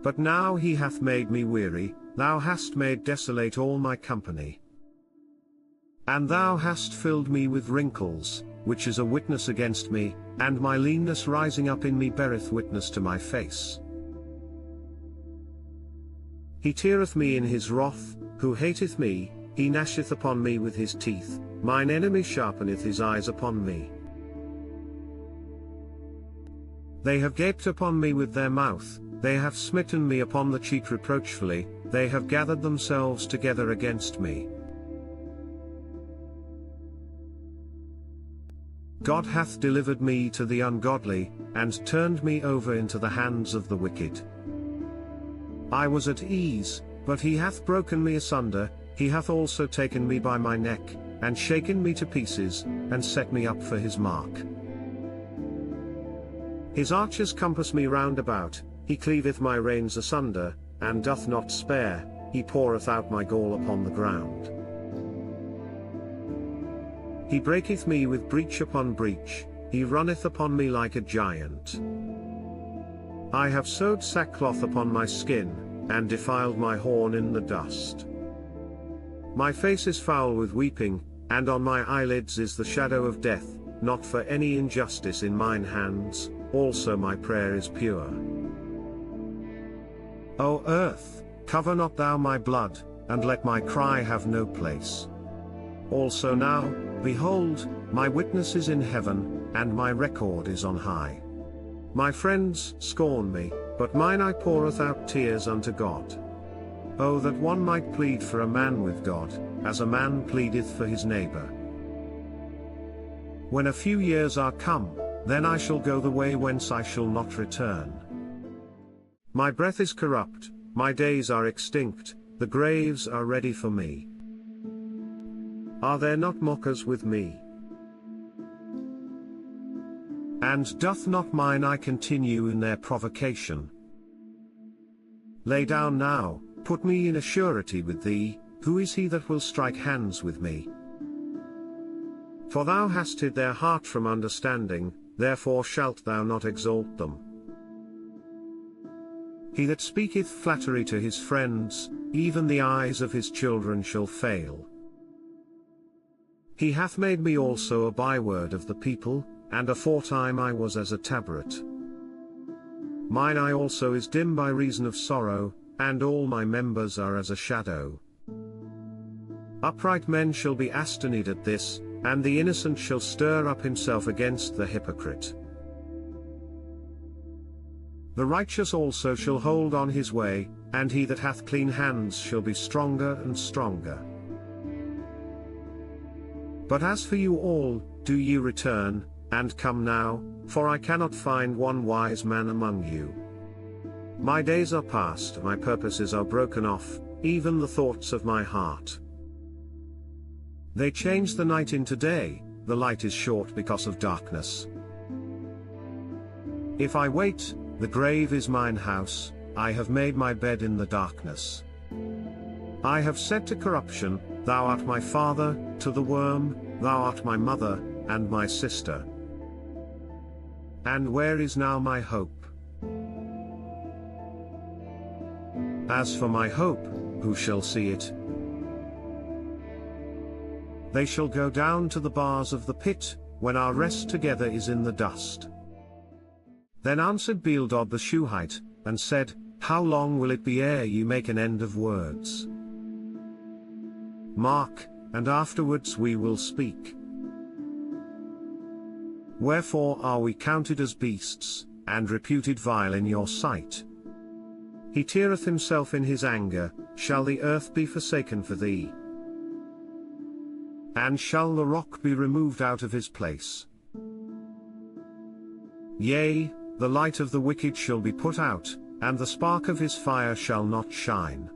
But now he hath made me weary, thou hast made desolate all my company. And thou hast filled me with wrinkles, which is a witness against me, and my leanness rising up in me beareth witness to my face. He teareth me in his wrath, who hateth me, he gnasheth upon me with his teeth, mine enemy sharpeneth his eyes upon me. They have gaped upon me with their mouth, they have smitten me upon the cheek reproachfully, they have gathered themselves together against me. God hath delivered me to the ungodly, and turned me over into the hands of the wicked. I was at ease, but he hath broken me asunder, he hath also taken me by my neck, and shaken me to pieces, and set me up for his mark. His archers compass me round about, he cleaveth my reins asunder, and doth not spare, he poureth out my gall upon the ground. He breaketh me with breach upon breach, he runneth upon me like a giant. I have sewed sackcloth upon my skin, and defiled my horn in the dust. My face is foul with weeping, and on my eyelids is the shadow of death, not for any injustice in mine hands, also my prayer is pure. O earth, cover not thou my blood, and let my cry have no place. Also now, behold, my witness is in heaven, and my record is on high. My friends scorn me, but mine eye poureth out tears unto God. Oh, that one might plead for a man with God, as a man pleadeth for his neighbor. When a few years are come, then I shall go the way whence I shall not return. My breath is corrupt, my days are extinct, the graves are ready for me. Are there not mockers with me? And doth not mine eye continue in their provocation? Lay down now, put me in a surety with thee, who is he that will strike hands with me? For thou hast hid their heart from understanding, therefore shalt thou not exalt them. He that speaketh flattery to his friends, even the eyes of his children shall fail. He hath made me also a byword of the people, and aforetime I was as a tabrette. Mine eye also is dim by reason of sorrow, and all my members are as a shadow. Upright men shall be astonied at this, and the innocent shall stir up himself against the hypocrite. The righteous also shall hold on his way, and he that hath clean hands shall be stronger and stronger. But as for you all, do ye return, and come now, for I cannot find one wise man among you. My days are past, my purposes are broken off, even the thoughts of my heart. They change the night into day, the light is short because of darkness. If I wait, the grave is mine house, I have made my bed in the darkness. I have said to corruption, thou art my father, to the worm, thou art my mother, and my sister. And where is now my hope? As for my hope, who shall see it? They shall go down to the bars of the pit, when our rest together is in the dust. Then answered Bildad the Shuhite, and said, How long will it be ere you make an end of words? Mark, and afterwards we will speak. Wherefore are we counted as beasts, and reputed vile in your sight? He teareth himself in his anger, shall the earth be forsaken for thee? And shall the rock be removed out of his place? Yea, the light of the wicked shall be put out, and the spark of his fire shall not shine.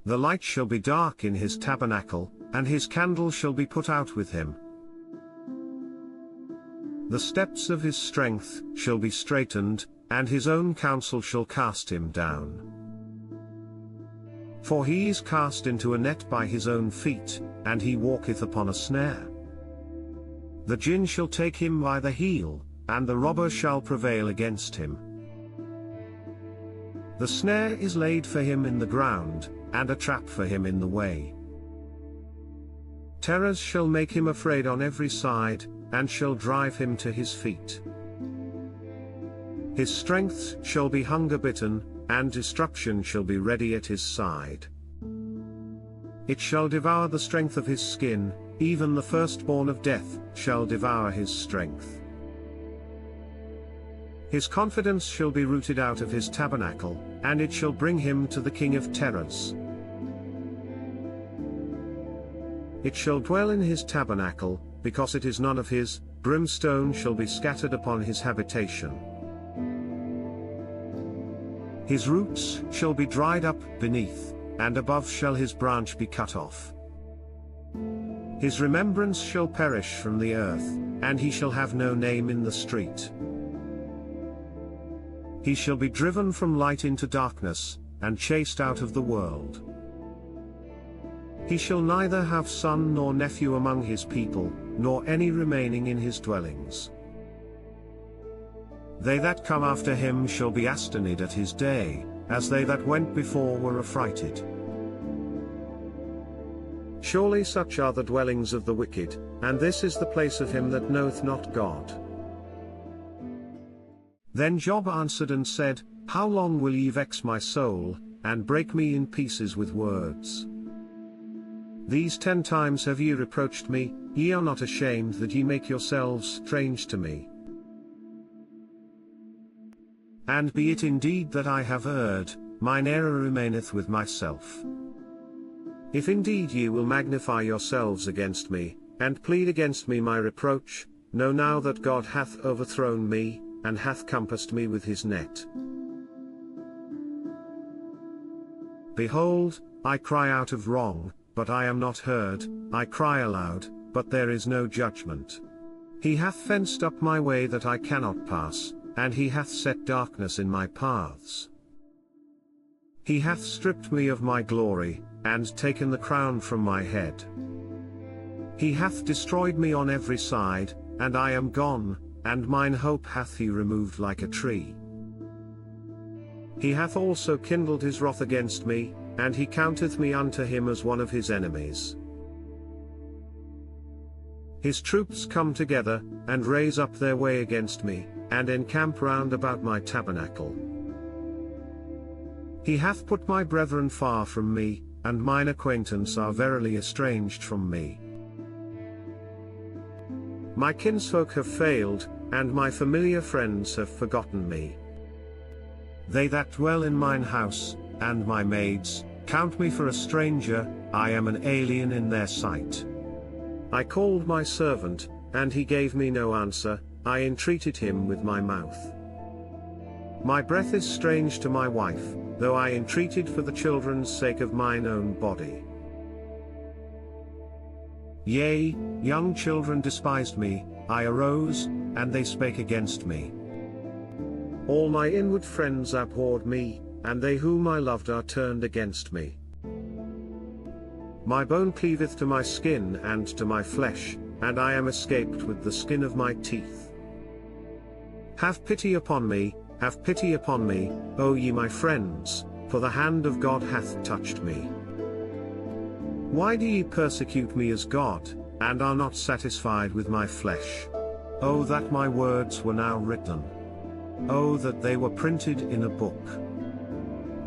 The light shall be dark in his tabernacle, and his candle shall be put out with him. The steps of his strength shall be straitened, and his own counsel shall cast him down. For he is cast into a net by his own feet, and he walketh upon a snare. The gin shall take him by the heel, and the robber shall prevail against him. The snare is laid for him in the ground, and a trap for him in the way. Terrors shall make him afraid on every side, and shall drive him to his feet. His strength shall be hunger-bitten, and destruction shall be ready at his side. It shall devour the strength of his skin, even the firstborn of death shall devour his strength. His confidence shall be rooted out of his tabernacle, and it shall bring him to the king of terrors. It shall dwell in his tabernacle, because it is none of his, brimstone shall be scattered upon his habitation. His roots shall be dried up beneath, and above shall his branch be cut off. His remembrance shall perish from the earth, and he shall have no name in the street. He shall be driven from light into darkness, and chased out of the world. He shall neither have son nor nephew among his people, nor any remaining in his dwellings. They that come after him shall be astonished at his day, as they that went before were affrighted. Surely such are the dwellings of the wicked, and this is the place of him that knoweth not God. Then Job answered and said, How long will ye vex my soul, and break me in pieces with words? These 10 times have ye reproached me, ye are not ashamed that ye make yourselves strange to me. And be it indeed that I have erred, mine error remaineth with myself. If indeed ye will magnify yourselves against me, and plead against me my reproach, know now that God hath overthrown me, and hath compassed me with his net. Behold, I cry out of wrong, but I am not heard, I cry aloud, but there is no judgment. He hath fenced up my way that I cannot pass, and he hath set darkness in my paths. He hath stripped me of my glory, and taken the crown from my head. He hath destroyed me on every side, and I am gone, and mine hope hath he removed like a tree. He hath also kindled his wrath against me, and he counteth me unto him as one of his enemies. His troops come together, and raise up their way against me, and encamp round about my tabernacle. He hath put my brethren far from me, and mine acquaintance are verily estranged from me. My kinsfolk have failed, and my familiar friends have forgotten me. They that dwell in mine house, and my maids, count me for a stranger, I am an alien in their sight. I called my servant, and he gave me no answer, I entreated him with my mouth. My breath is strange to my wife, though I entreated for the children's sake of mine own body. Yea, young children despised me, I arose, and they spake against me. All my inward friends abhorred me, and they whom I loved are turned against me. My bone cleaveth to my skin and to my flesh, and I am escaped with the skin of my teeth. Have pity upon me, O ye my friends, for the hand of God hath touched me. Why do ye persecute me as God, and are not satisfied with my flesh? Oh that my words were now written! Oh that they were printed in a book!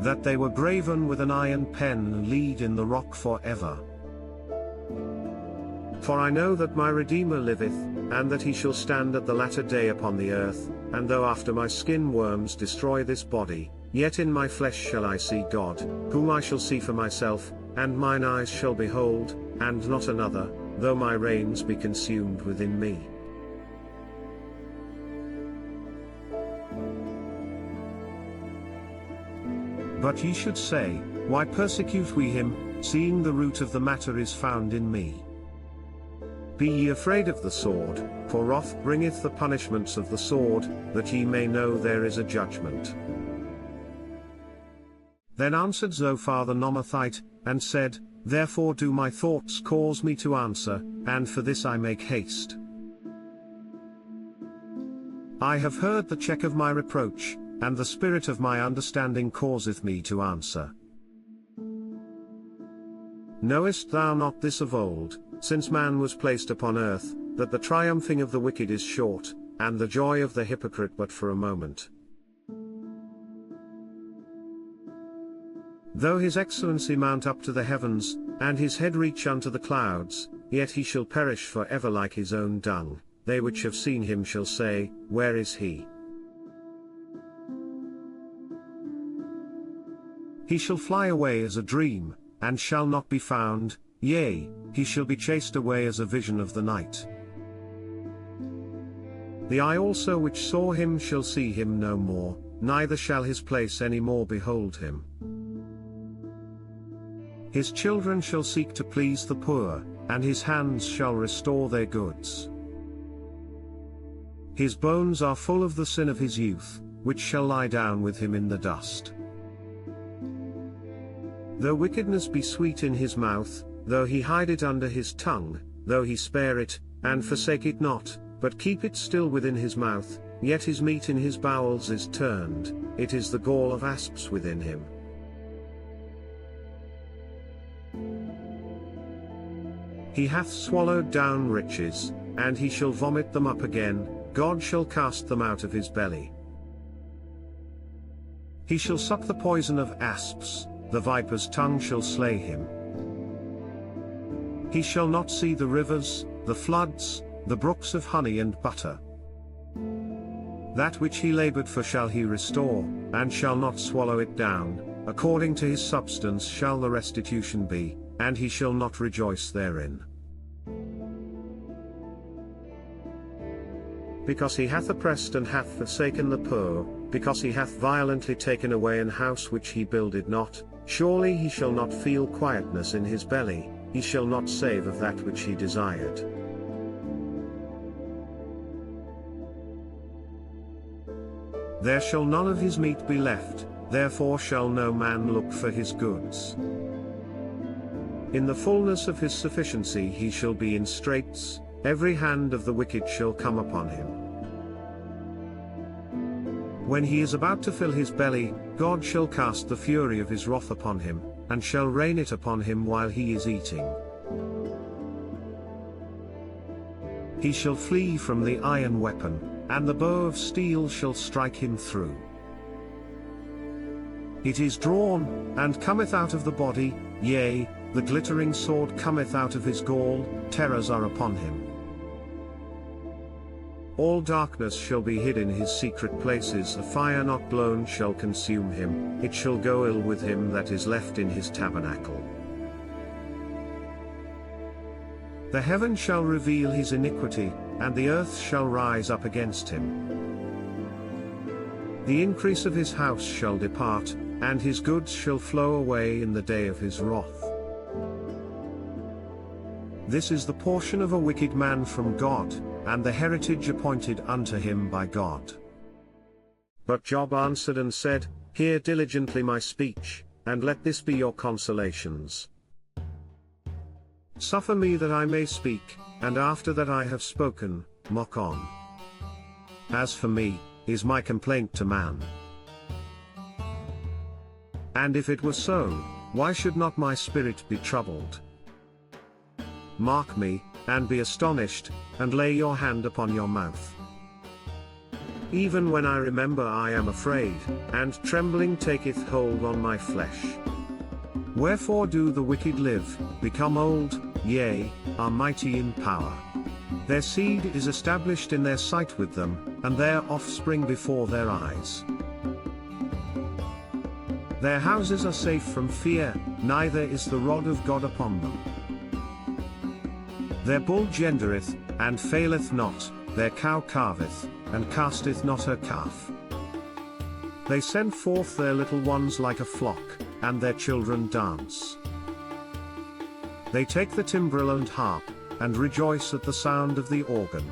That they were graven with an iron pen laid in the rock forever. For I know that my Redeemer liveth, and that he shall stand at the latter day upon the earth, and though after my skin worms destroy this body, yet in my flesh shall I see God, whom I shall see for myself, and mine eyes shall behold, and not another, though my reins be consumed within me. But ye should say, Why persecute we him, seeing the root of the matter is found in me? Be ye afraid of the sword, for wrath bringeth the punishments of the sword, that ye may know there is a judgment. Then answered Zophar the Nomathite, and said, Therefore do my thoughts cause me to answer, and for this I make haste. I have heard the check of my reproach, and the spirit of my understanding causeth me to answer. Knowest thou not this of old, since man was placed upon earth, that the triumphing of the wicked is short, and the joy of the hypocrite but for a moment? Though his excellency mount up to the heavens, and his head reach unto the clouds, yet he shall perish for ever like his own dung. They which have seen him shall say, Where is he? He shall fly away as a dream, and shall not be found, yea, he shall be chased away as a vision of the night. The eye also which saw him shall see him no more, neither shall his place any more behold him. His children shall seek to please the poor, and his hands shall restore their goods. His bones are full of the sin of his youth, which shall lie down with him in the dust. Though wickedness be sweet in his mouth, though he hide it under his tongue, though he spare it, and forsake it not, but keep it still within his mouth, yet his meat in his bowels is turned, it is the gall of asps within him. He hath swallowed down riches, and he shall vomit them up again, God shall cast them out of his belly. He shall suck the poison of asps, the viper's tongue shall slay him. He shall not see the rivers, the floods, the brooks of honey and butter. That which he labored for shall he restore, and shall not swallow it down, according to his substance shall the restitution be, and he shall not rejoice therein. Because he hath oppressed and hath forsaken the poor, because he hath violently taken away an house which he builded not, surely he shall not feel quietness in his belly, he shall not save of that which he desired. There shall none of his meat be left, therefore shall no man look for his goods. In the fullness of his sufficiency he shall be in straits, every hand of the wicked shall come upon him. When he is about to fill his belly, God shall cast the fury of his wrath upon him, and shall rain it upon him while he is eating. He shall flee from the iron weapon, and the bow of steel shall strike him through. It is drawn, and cometh out of the body, yea, the glittering sword cometh out of his gall, terrors are upon him. All darkness shall be hid in his secret places, a fire not blown shall consume him, it shall go ill with him that is left in his tabernacle. The heaven shall reveal his iniquity, and the earth shall rise up against him. The increase of his house shall depart, and his goods shall flow away in the day of his wrath. This is the portion of a wicked man from God, and the heritage appointed unto him by God. But Job answered and said, Hear diligently my speech, and let this be your consolations. Suffer me that I may speak, and after that I have spoken, mock on. As for me, is my complaint to man? And if it were so, why should not my spirit be troubled? Mark me, and be astonished, and lay your hand upon your mouth. Even when I remember I am afraid, and trembling taketh hold on my flesh. Wherefore do the wicked live, become old, yea, are mighty in power. Their seed is established in their sight with them, and their offspring before their eyes. Their houses are safe from fear, neither is the rod of God upon them. Their bull gendereth, and faileth not, their cow calveth, and casteth not her calf. They send forth their little ones like a flock, and their children dance. They take the timbrel and harp, and rejoice at the sound of the organ.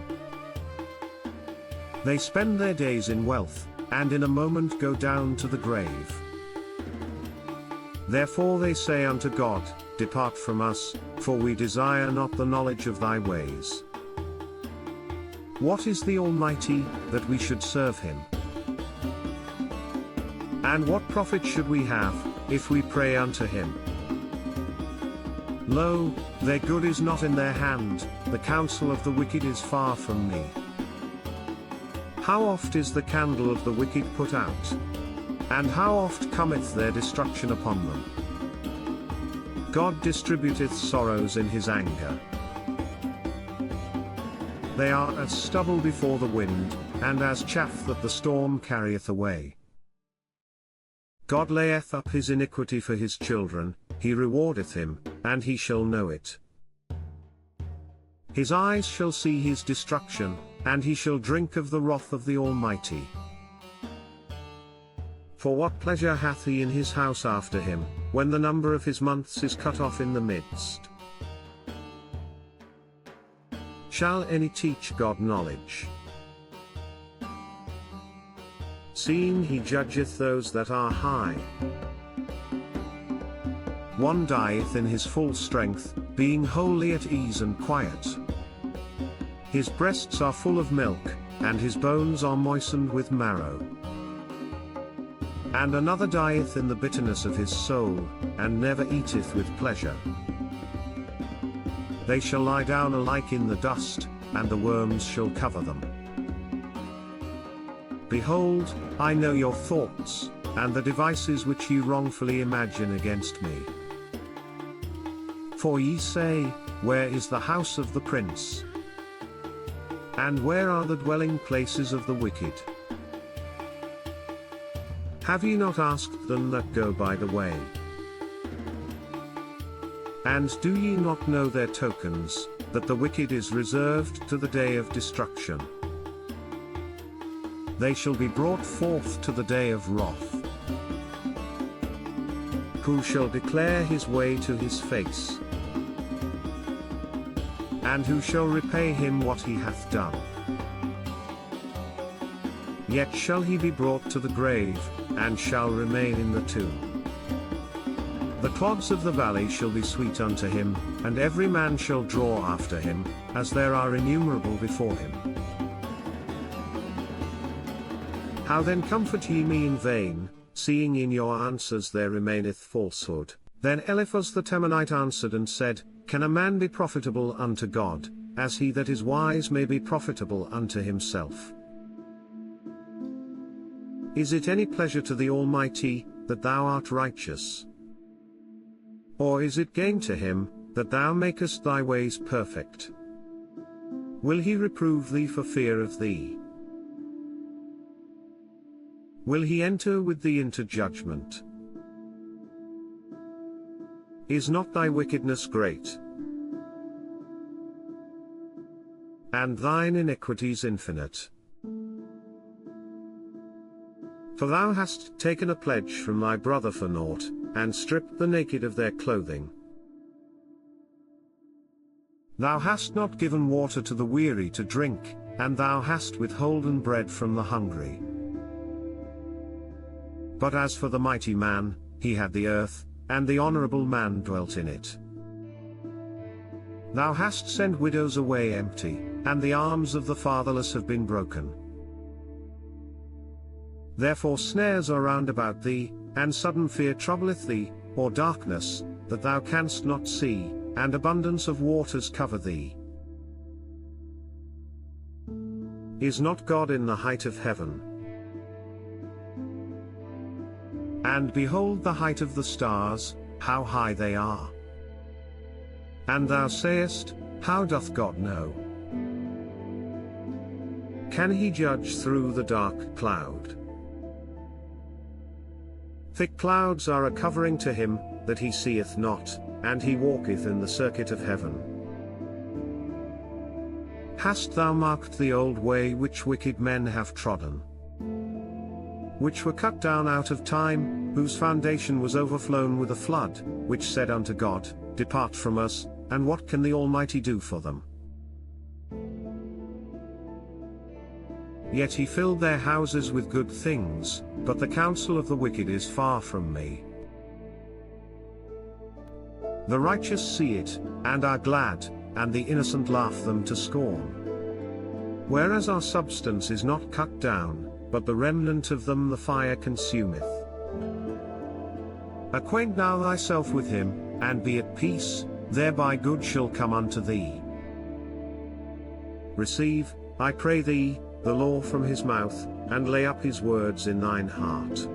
They spend their days in wealth, and in a moment go down to the grave. Therefore they say unto God, Depart from us, for we desire not the knowledge of thy ways. What is the Almighty, that we should serve him? And what profit should we have, if we pray unto him? Lo, their good is not in their hand, the counsel of the wicked is far from me. How oft is the candle of the wicked put out? And how oft cometh their destruction upon them? God distributeth sorrows in his anger. They are as stubble before the wind, and as chaff that the storm carrieth away. God layeth up his iniquity for his children, he rewardeth him, and he shall know it. His eyes shall see his destruction, and he shall drink of the wrath of the Almighty. For what pleasure hath he in his house after him, when the number of his months is cut off in the midst? Shall any teach God knowledge? Seeing he judgeth those that are high. One dieth in his full strength, being wholly at ease and quiet. His breasts are full of milk, and his bones are moistened with marrow. And another dieth in the bitterness of his soul, and never eateth with pleasure. They shall lie down alike in the dust, and the worms shall cover them. Behold, I know your thoughts, and the devices which ye wrongfully imagine against me. For ye say, where is the house of the prince? And where are the dwelling places of the wicked? Have ye not asked them that go by the way? And do ye not know their tokens, that the wicked is reserved to the day of destruction? They shall be brought forth to the day of wrath. Who shall declare his way to his face? And who shall repay him what he hath done? Yet shall he be brought to the grave, and shall remain in the tomb. The clods of the valley shall be sweet unto him, and every man shall draw after him, as there are innumerable before him. How then comfort ye me in vain, seeing in your answers there remaineth falsehood? Then Eliphaz the Temanite answered and said, Can a man be profitable unto God, as he that is wise may be profitable unto himself? Is it any pleasure to the Almighty, that thou art righteous? Or is it gain to him, that thou makest thy ways perfect? Will he reprove thee for fear of thee? Will he enter with thee into judgment? Is not thy wickedness great? And thine iniquities infinite? For thou hast taken a pledge from thy brother for naught, and stripped the naked of their clothing. Thou hast not given water to the weary to drink, and thou hast withholden bread from the hungry. But as for the mighty man, he had the earth, and the honorable man dwelt in it. Thou hast sent widows away empty, and the arms of the fatherless have been broken. Therefore snares are round about thee, and sudden fear troubleth thee, or darkness, that thou canst not see, and abundance of waters cover thee. Is not God in the height of heaven? And behold the height of the stars, how high they are. And thou sayest, How doth God know? Can he judge through the dark cloud? Thick clouds are a covering to him, that he seeth not, and he walketh in the circuit of heaven. Hast thou marked the old way which wicked men have trodden? Which were cut down out of time, whose foundation was overflown with a flood, which said unto God, Depart from us, and what can the Almighty do for them? Yet he filled their houses with good things, but the counsel of the wicked is far from me. The righteous see it, and are glad, and the innocent laugh them to scorn. Whereas our substance is not cut down, but the remnant of them the fire consumeth. Acquaint now thyself with him, and be at peace, thereby good shall come unto thee. Receive, I pray thee, the law from his mouth, and lay up his words in thine heart.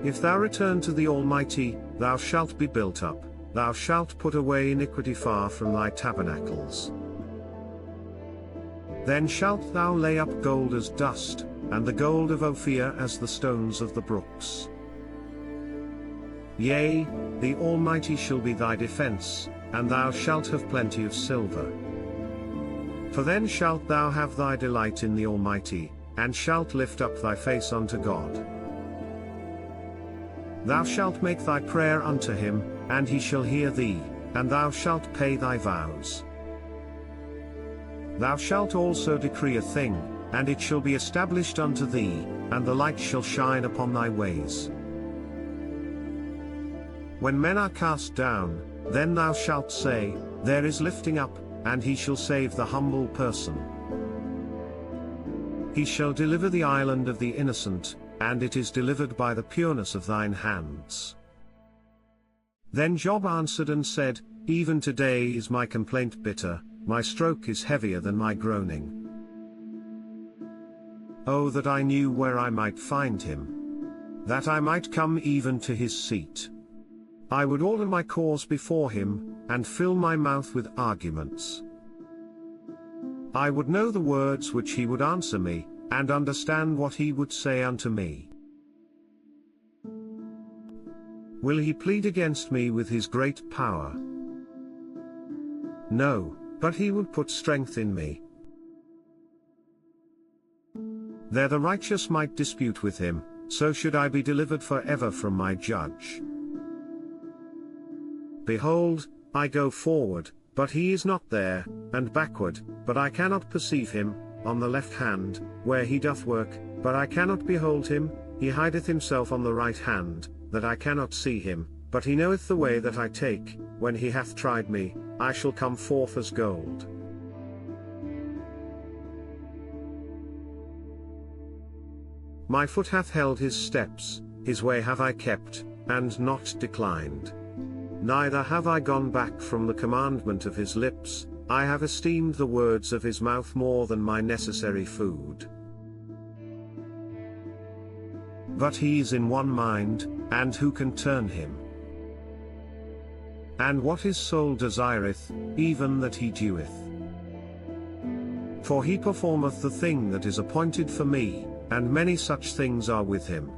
If thou return to the Almighty, thou shalt be built up, thou shalt put away iniquity far from thy tabernacles. Then shalt thou lay up gold as dust, and the gold of Ophir as the stones of the brooks. Yea, the Almighty shall be thy defense, and thou shalt have plenty of silver. For then shalt thou have thy delight in the Almighty, and shalt lift up thy face unto God. Thou shalt make thy prayer unto him, and he shall hear thee, and thou shalt pay thy vows. Thou shalt also decree a thing, and it shall be established unto thee, and the light shall shine upon thy ways. When men are cast down, then thou shalt say, there is lifting up, and he shall save the humble person. He shall deliver the island of the innocent, and it is delivered by the pureness of thine hands. Then Job answered and said, even today is my complaint bitter, my stroke is heavier than my groaning. Oh, that I knew where I might find him, that I might come even to his seat. I would order my cause before him, and fill my mouth with arguments. I would know the words which he would answer me, and understand what he would say unto me. Will he plead against me with his great power? No, but he would put strength in me. There the righteous might dispute with him, so should I be delivered forever from my judge. Behold, I go forward, but he is not there, and backward, but I cannot perceive him, on the left hand, where he doth work, but I cannot behold him, he hideth himself on the right hand, that I cannot see him, but he knoweth the way that I take, when he hath tried me, I shall come forth as gold. My foot hath held his steps, his way have I kept, and not declined. Neither have I gone back from the commandment of his lips, I have esteemed the words of his mouth more than my necessary food. But he is in one mind, and who can turn him? And what his soul desireth, even that he doeth. For he performeth the thing that is appointed for me, and many such things are with him.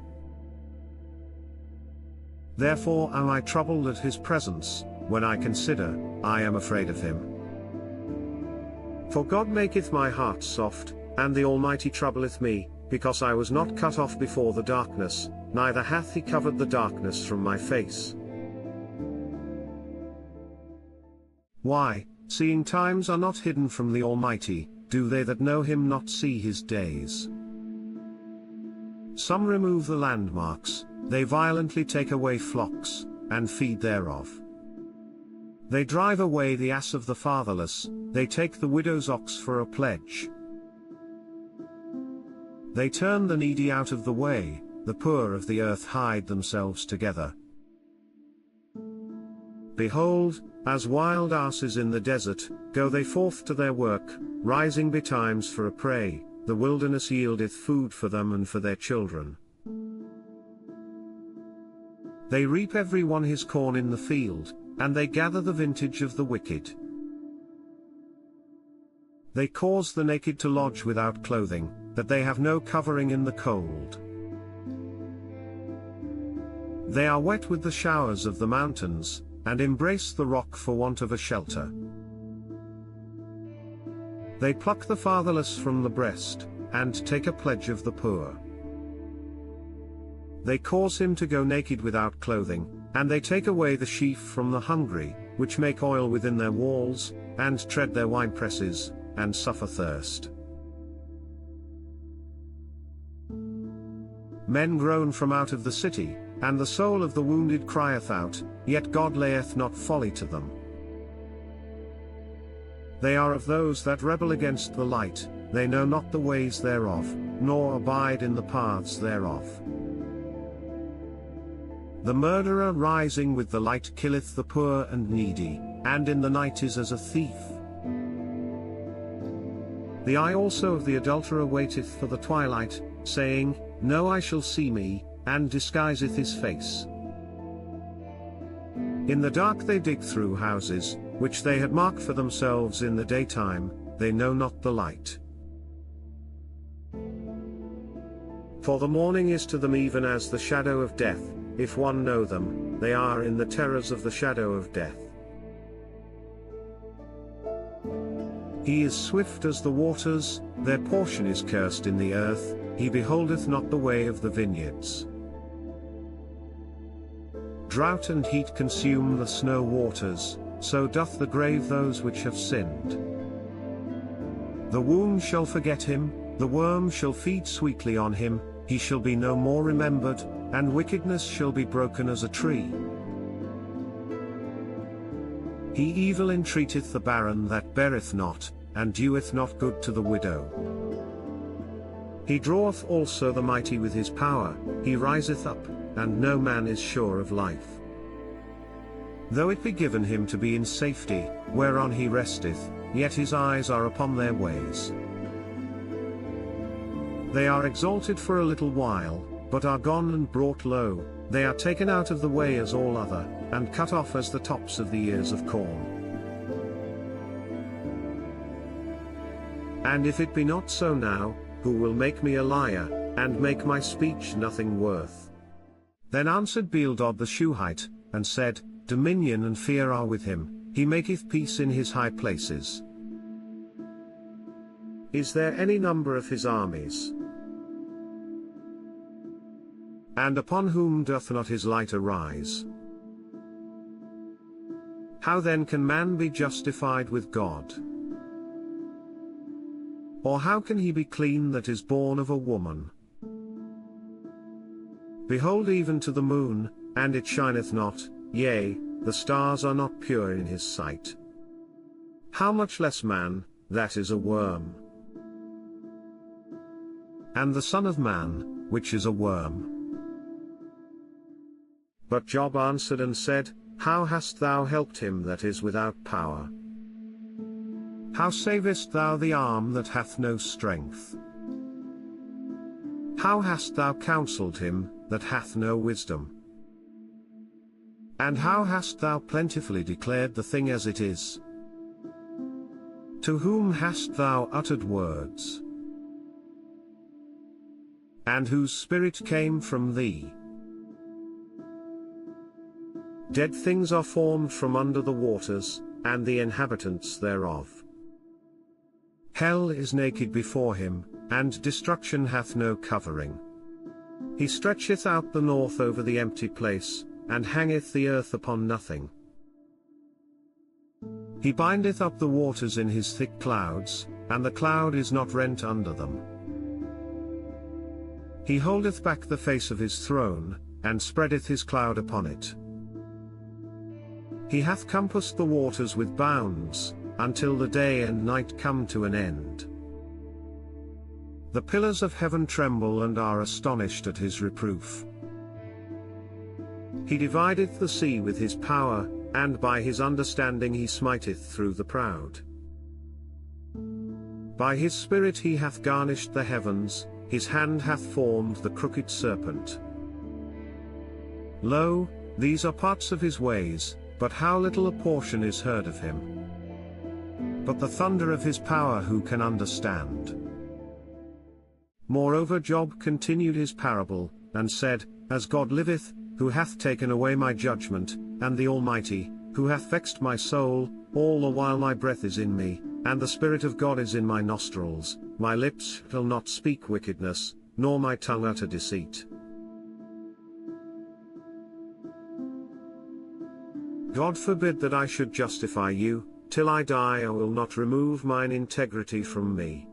Therefore am I troubled at his presence, when I consider, I am afraid of him. For God maketh my heart soft, and the Almighty troubleth me, because I was not cut off before the darkness, neither hath he covered the darkness from my face. Why, seeing times are not hidden from the Almighty, do they that know him not see his days? Some remove the landmarks, they violently take away flocks, and feed thereof. They drive away the ass of the fatherless, they take the widow's ox for a pledge. They turn the needy out of the way, the poor of the earth hide themselves together. Behold, as wild asses in the desert, go they forth to their work, rising betimes for a prey, the wilderness yieldeth food for them and for their children. They reap every one his corn in the field, and they gather the vintage of the wicked. They cause the naked to lodge without clothing, that they have no covering in the cold. They are wet with the showers of the mountains, and embrace the rock for want of a shelter. They pluck the fatherless from the breast, and take a pledge of the poor. They cause him to go naked without clothing, and they take away the sheaf from the hungry, which make oil within their walls, and tread their winepresses, and suffer thirst. Men groan from out of the city, and the soul of the wounded crieth out, yet God layeth not folly to them. They are of those that rebel against the light, they know not the ways thereof, nor abide in the paths thereof. The murderer rising with the light killeth the poor and needy, and in the night is as a thief. The eye also of the adulterer waiteth for the twilight, saying, No eye shall see me, and disguiseth his face. In the dark they dig through houses, which they had marked for themselves in the daytime, they know not the light. For the morning is to them even as the shadow of death, if one know them, they are in the terrors of the shadow of death. He is swift as the waters, their portion is cursed in the earth, he beholdeth not the way of the vineyards. Drought and heat consume the snow waters, so doth the grave those which have sinned. The womb shall forget him, the worm shall feed sweetly on him, he shall be no more remembered, and wickedness shall be broken as a tree. He evil entreateth the barren that beareth not, and doeth not good to the widow. He draweth also the mighty with his power, he riseth up, and no man is sure of life. Though it be given him to be in safety, whereon he resteth, yet his eyes are upon their ways. They are exalted for a little while, but are gone and brought low, they are taken out of the way as all other, and cut off as the tops of the ears of corn. And if it be not so now, who will make me a liar, and make my speech nothing worth? Then answered Bildad the Shuhite, and said, Dominion and fear are with him, he maketh peace in his high places. Is there any number of his armies? And upon whom doth not his light arise? How then can man be justified with God? Or how can he be clean that is born of a woman? Behold, even to the moon, and it shineth not, yea, the stars are not pure in his sight. How much less man, that is a worm? And the Son of Man, which is a worm? But Job answered and said, How hast thou helped him that is without power? How savest thou the arm that hath no strength? How hast thou counselled him that hath no wisdom? And how hast thou plentifully declared the thing as it is? To whom hast thou uttered words? And whose spirit came from thee? Dead things are formed from under the waters, and the inhabitants thereof. Hell is naked before him, and destruction hath no covering. He stretcheth out the north over the empty place, and hangeth the earth upon nothing. He bindeth up the waters in his thick clouds, and the cloud is not rent under them. He holdeth back the face of his throne, and spreadeth his cloud upon it. He hath compassed the waters with bounds, until the day and night come to an end. The pillars of heaven tremble and are astonished at his reproof. He divideth the sea with his power, and by his understanding he smiteth through the proud. By his spirit he hath garnished the heavens, his hand hath formed the crooked serpent. Lo, these are parts of his ways, but how little a portion is heard of him. But the thunder of his power who can understand? Moreover Job continued his parable, and said, As God liveth, who hath taken away my judgment, and the Almighty, who hath vexed my soul, all the while my breath is in me, and the Spirit of God is in my nostrils, my lips shall not speak wickedness, nor my tongue utter deceit. God forbid that I should justify you, till I die I will not remove mine integrity from me.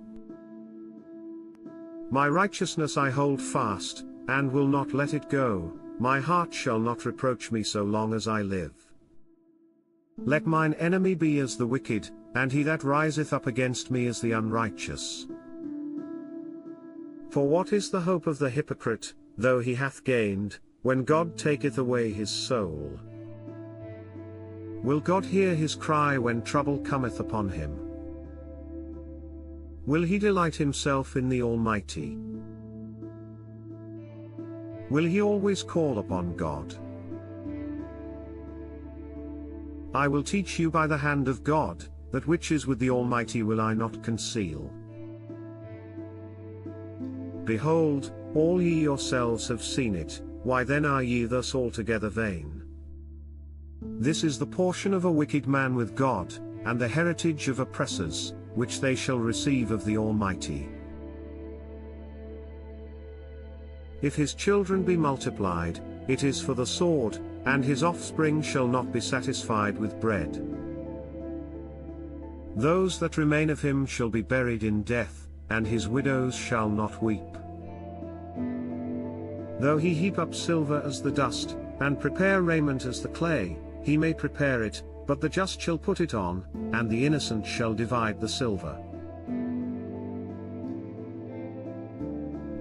My righteousness I hold fast, and will not let it go, my heart shall not reproach me so long as I live. Let mine enemy be as the wicked, and he that riseth up against me as the unrighteous. For what is the hope of the hypocrite, though he hath gained, when God taketh away his soul? Will God hear his cry when trouble cometh upon him? Will he delight himself in the Almighty? Will he always call upon God? I will teach you by the hand of God, that which is with the Almighty will I not conceal. Behold, all ye yourselves have seen it, why then are ye thus altogether vain? This is the portion of a wicked man with God, and the heritage of oppressors, which they shall receive of the Almighty. If his children be multiplied, it is for the sword, and his offspring shall not be satisfied with bread. Those that remain of him shall be buried in death, and his widows shall not weep. Though he heap up silver as the dust, and prepare raiment as the clay, he may prepare it, but the just shall put it on, and the innocent shall divide the silver.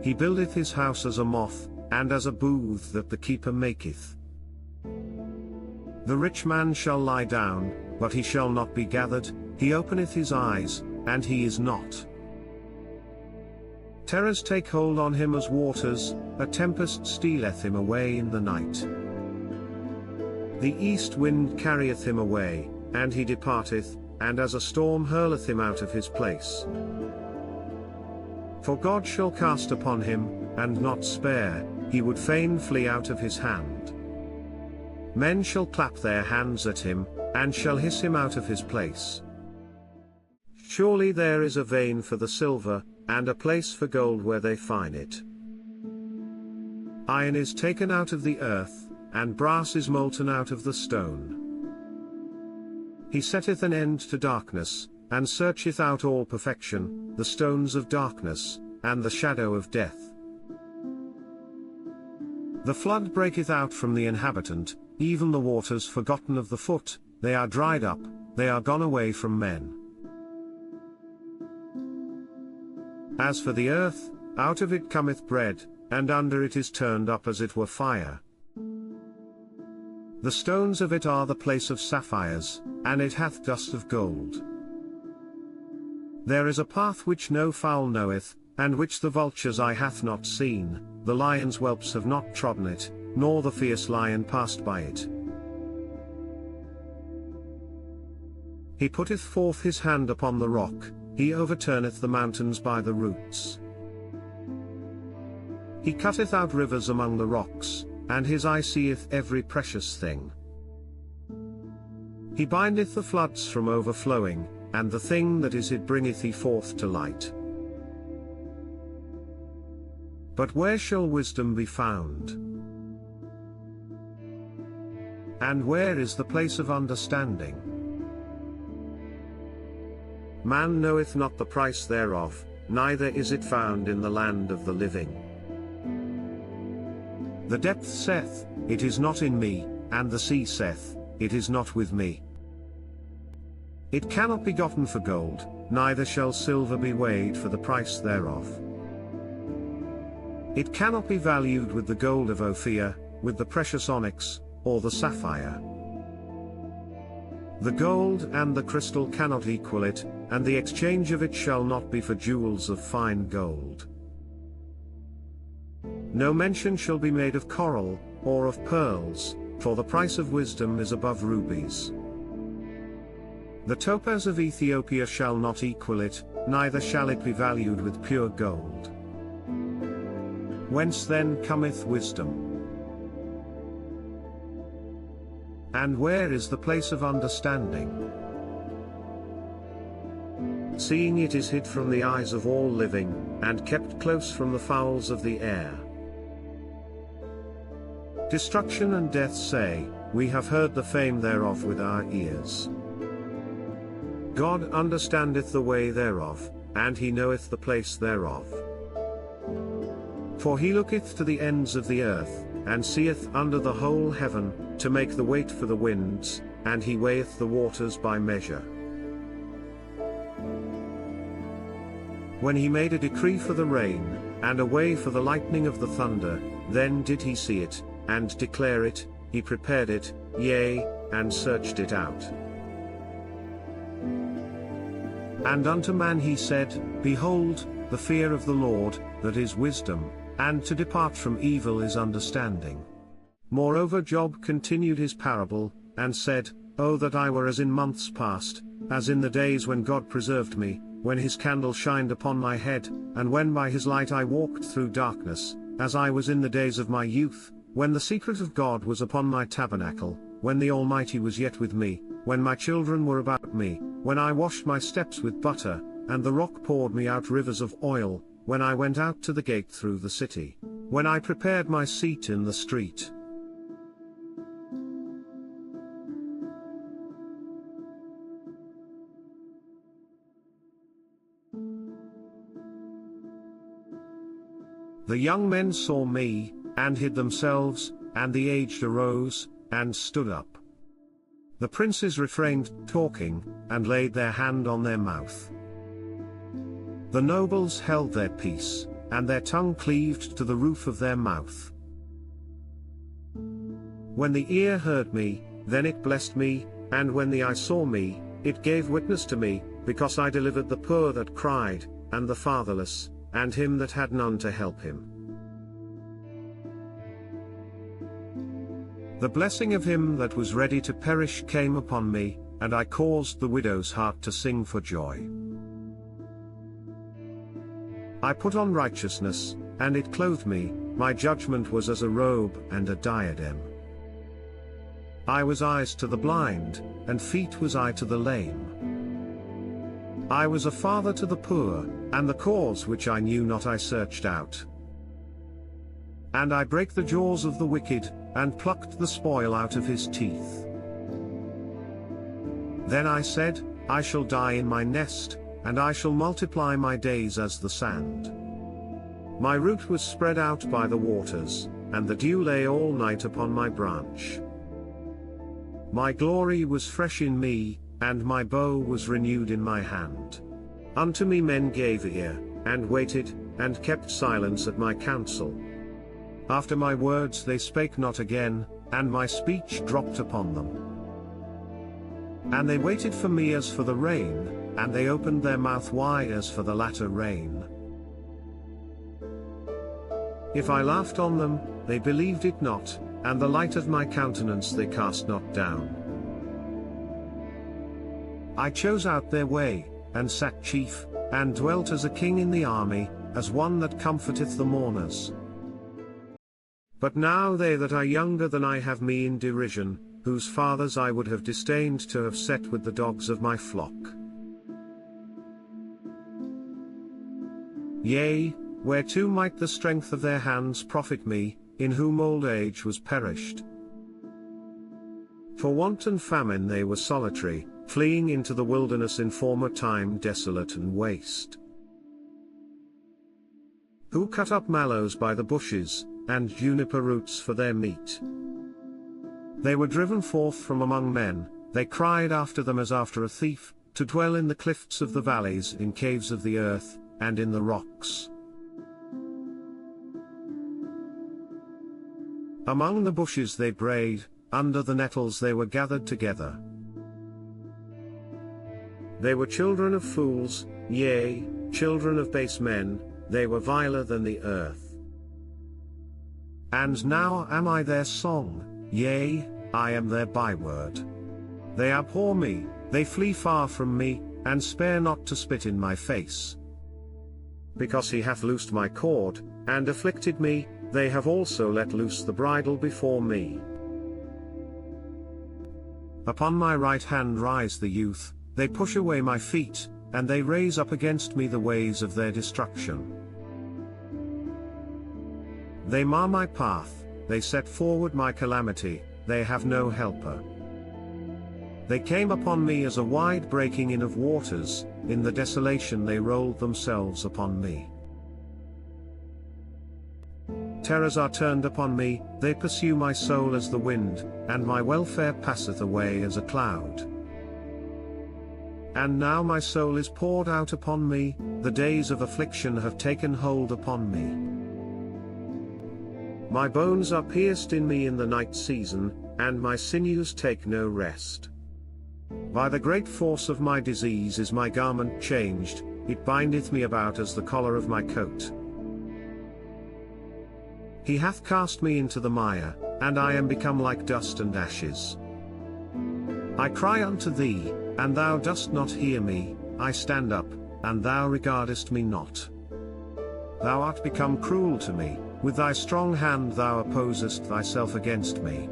He buildeth his house as a moth, and as a booth that the keeper maketh. The rich man shall lie down, but he shall not be gathered, he openeth his eyes, and he is not. Terrors take hold on him as waters, a tempest stealeth him away in the night. The east wind carrieth him away, and he departeth, and as a storm hurleth him out of his place. For God shall cast upon him, and not spare, he would fain flee out of his hand. Men shall clap their hands at him, and shall hiss him out of his place. Surely there is a vein for the silver, and a place for gold where they find it. Iron is taken out of the earth, and brass is molten out of the stone. He setteth an end to darkness, and searcheth out all perfection, the stones of darkness, and the shadow of death. The flood breaketh out from the inhabitant, even the waters forgotten of the foot, they are dried up, they are gone away from men. As for the earth, out of it cometh bread, and under it is turned up as it were fire. The stones of it are the place of sapphires, and it hath dust of gold. There is a path which no fowl knoweth, and which the vulture's eye hath not seen, the lion's whelps have not trodden it, nor the fierce lion passed by it. He putteth forth his hand upon the rock, he overturneth the mountains by the roots. He cutteth out rivers among the rocks, and his eye seeth every precious thing. He bindeth the floods from overflowing, and the thing that is hid bringeth he forth to light. But where shall wisdom be found? And where is the place of understanding? Man knoweth not the price thereof, neither is it found in the land of the living. The depth saith, it is not in me, and the sea saith, it is not with me. It cannot be gotten for gold, neither shall silver be weighed for the price thereof. It cannot be valued with the gold of Ophir, with the precious onyx, or the sapphire. The gold and the crystal cannot equal it, and the exchange of it shall not be for jewels of fine gold. No mention shall be made of coral, or of pearls, for the price of wisdom is above rubies. The topaz of Ethiopia shall not equal it, neither shall it be valued with pure gold. Whence then cometh wisdom? And where is the place of understanding? Seeing it is hid from the eyes of all living, and kept close from the fowls of the air. Destruction and death say, we have heard the fame thereof with our ears. God understandeth the way thereof, and he knoweth the place thereof. For he looketh to the ends of the earth, and seeth under the whole heaven, to make the weight for the winds, and he weigheth the waters by measure. When he made a decree for the rain, and a way for the lightning of the thunder, then did he see it, and declare it, he prepared it, yea, and searched it out. And unto man he said, Behold, the fear of the Lord, that is wisdom, and to depart from evil is understanding. Moreover Job continued his parable, and said, O that I were as in months past, as in the days when God preserved me, when his candle shined upon my head, and when by his light I walked through darkness, as I was in the days of my youth, when the secret of God was upon my tabernacle, when the Almighty was yet with me, when my children were about me, when I washed my steps with butter, and the rock poured me out rivers of oil, when I went out to the gate through the city, when I prepared my seat in the street. The young men saw me, and hid themselves, and the aged arose, and stood up. The princes refrained talking, and laid their hand on their mouth. The nobles held their peace, and their tongue cleaved to the roof of their mouth. When the ear heard me, then it blessed me, and when the eye saw me, it gave witness to me, because I delivered the poor that cried, and the fatherless, and him that had none to help him. The blessing of him that was ready to perish came upon me, and I caused the widow's heart to sing for joy. I put on righteousness, and it clothed me, my judgment was as a robe and a diadem. I was eyes to the blind, and feet was I to the lame. I was a father to the poor, and the cause which I knew not I searched out. And I brake the jaws of the wicked, and plucked the spoil out of his teeth. Then I said, I shall die in my nest, and I shall multiply my days as the sand. My root was spread out by the waters, and the dew lay all night upon my branch. My glory was fresh in me, and my bow was renewed in my hand. Unto me men gave ear, and waited, and kept silence at my counsel. After my words they spake not again, and my speech dropped upon them. And they waited for me as for the rain, and they opened their mouth wide as for the latter rain. If I laughed on them, they believed it not, and the light of my countenance they cast not down. I chose out their way, and sat chief, and dwelt as a king in the army, as one that comforteth the mourners. But now they that are younger than I have me in derision, whose fathers I would have disdained to have set with the dogs of my flock. Yea, whereto might the strength of their hands profit me, in whom old age was perished? For want and famine they were solitary, fleeing into the wilderness in former time desolate and waste. Who cut up mallows by the bushes, and juniper roots for their meat. They were driven forth from among men, they cried after them as after a thief, to dwell in the cliffs of the valleys, in caves of the earth, and in the rocks. Among the bushes they brayed, under the nettles they were gathered together. They were children of fools, yea, children of base men, they were viler than the earth. And now am I their song, yea, I am their byword. They abhor me, they flee far from me, and spare not to spit in my face. Because he hath loosed my cord, and afflicted me, they have also let loose the bridle before me. Upon my right hand rise the youth, they push away my feet, and they raise up against me the ways of their destruction. They mar my path, they set forward my calamity, they have no helper. They came upon me as a wide breaking in of waters, in the desolation they rolled themselves upon me. Terrors are turned upon me, they pursue my soul as the wind, and my welfare passeth away as a cloud. And now my soul is poured out upon me, the days of affliction have taken hold upon me. My bones are pierced in me in the night season, and my sinews take no rest. By the great force of my disease is my garment changed, it bindeth me about as the collar of my coat. He hath cast me into the mire, and I am become like dust and ashes. I cry unto thee, and thou dost not hear me, I stand up, and thou regardest me not. Thou art become cruel to me, with thy strong hand thou opposest thyself against me.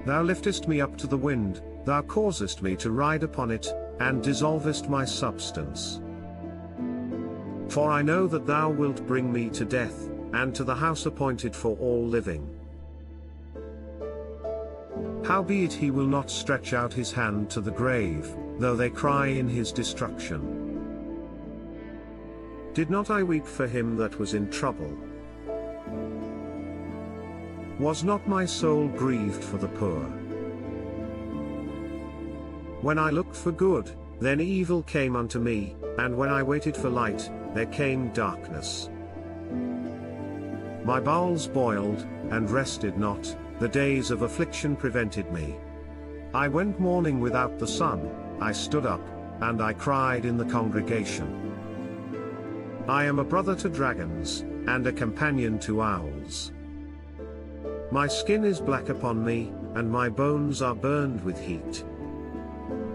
Thou liftest me up to the wind, thou causest me to ride upon it, and dissolvest my substance. For I know that thou wilt bring me to death, and to the house appointed for all living. Howbeit he will not stretch out his hand to the grave, though they cry in his destruction. Did not I weep for him that was in trouble? Was not my soul grieved for the poor? When I looked for good, then evil came unto me, and when I waited for light, there came darkness. My bowels boiled, and rested not, the days of affliction prevented me. I went mourning without the sun, I stood up, and I cried in the congregation. I am a brother to dragons, and a companion to owls. My skin is black upon me, and my bones are burned with heat.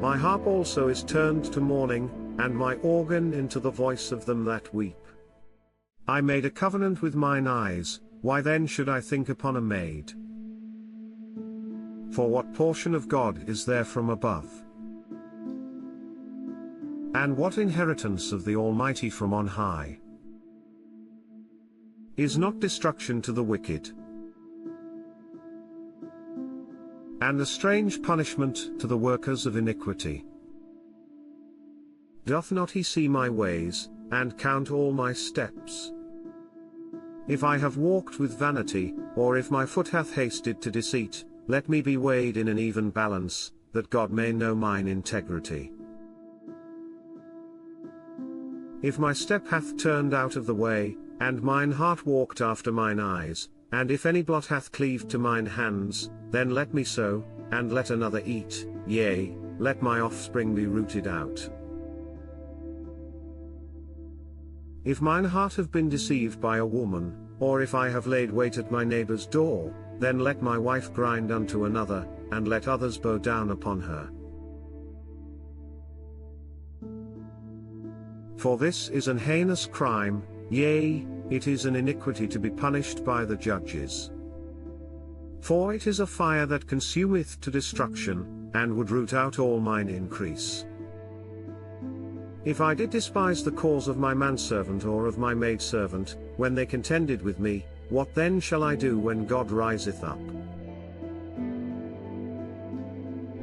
My harp also is turned to mourning, and my organ into the voice of them that weep. I made a covenant with mine eyes, why then should I think upon a maid? For what portion of God is there from above? And what inheritance of the Almighty from on high? Is not destruction to the wicked, and a strange punishment to the workers of iniquity? Doth not he see my ways, and count all my steps? If I have walked with vanity, or if my foot hath hasted to deceit, let me be weighed in an even balance, that God may know mine integrity. If my step hath turned out of the way, and mine heart walked after mine eyes, and if any blot hath cleaved to mine hands, then let me sow, and let another eat, yea, let my offspring be rooted out. If mine heart have been deceived by a woman, or if I have laid wait at my neighbor's door, then let my wife grind unto another, and let others bow down upon her. For this is an heinous crime, yea, it is an iniquity to be punished by the judges. For it is a fire that consumeth to destruction, and would root out all mine increase. If I did despise the cause of my manservant or of my maidservant, when they contended with me, what then shall I do when God riseth up?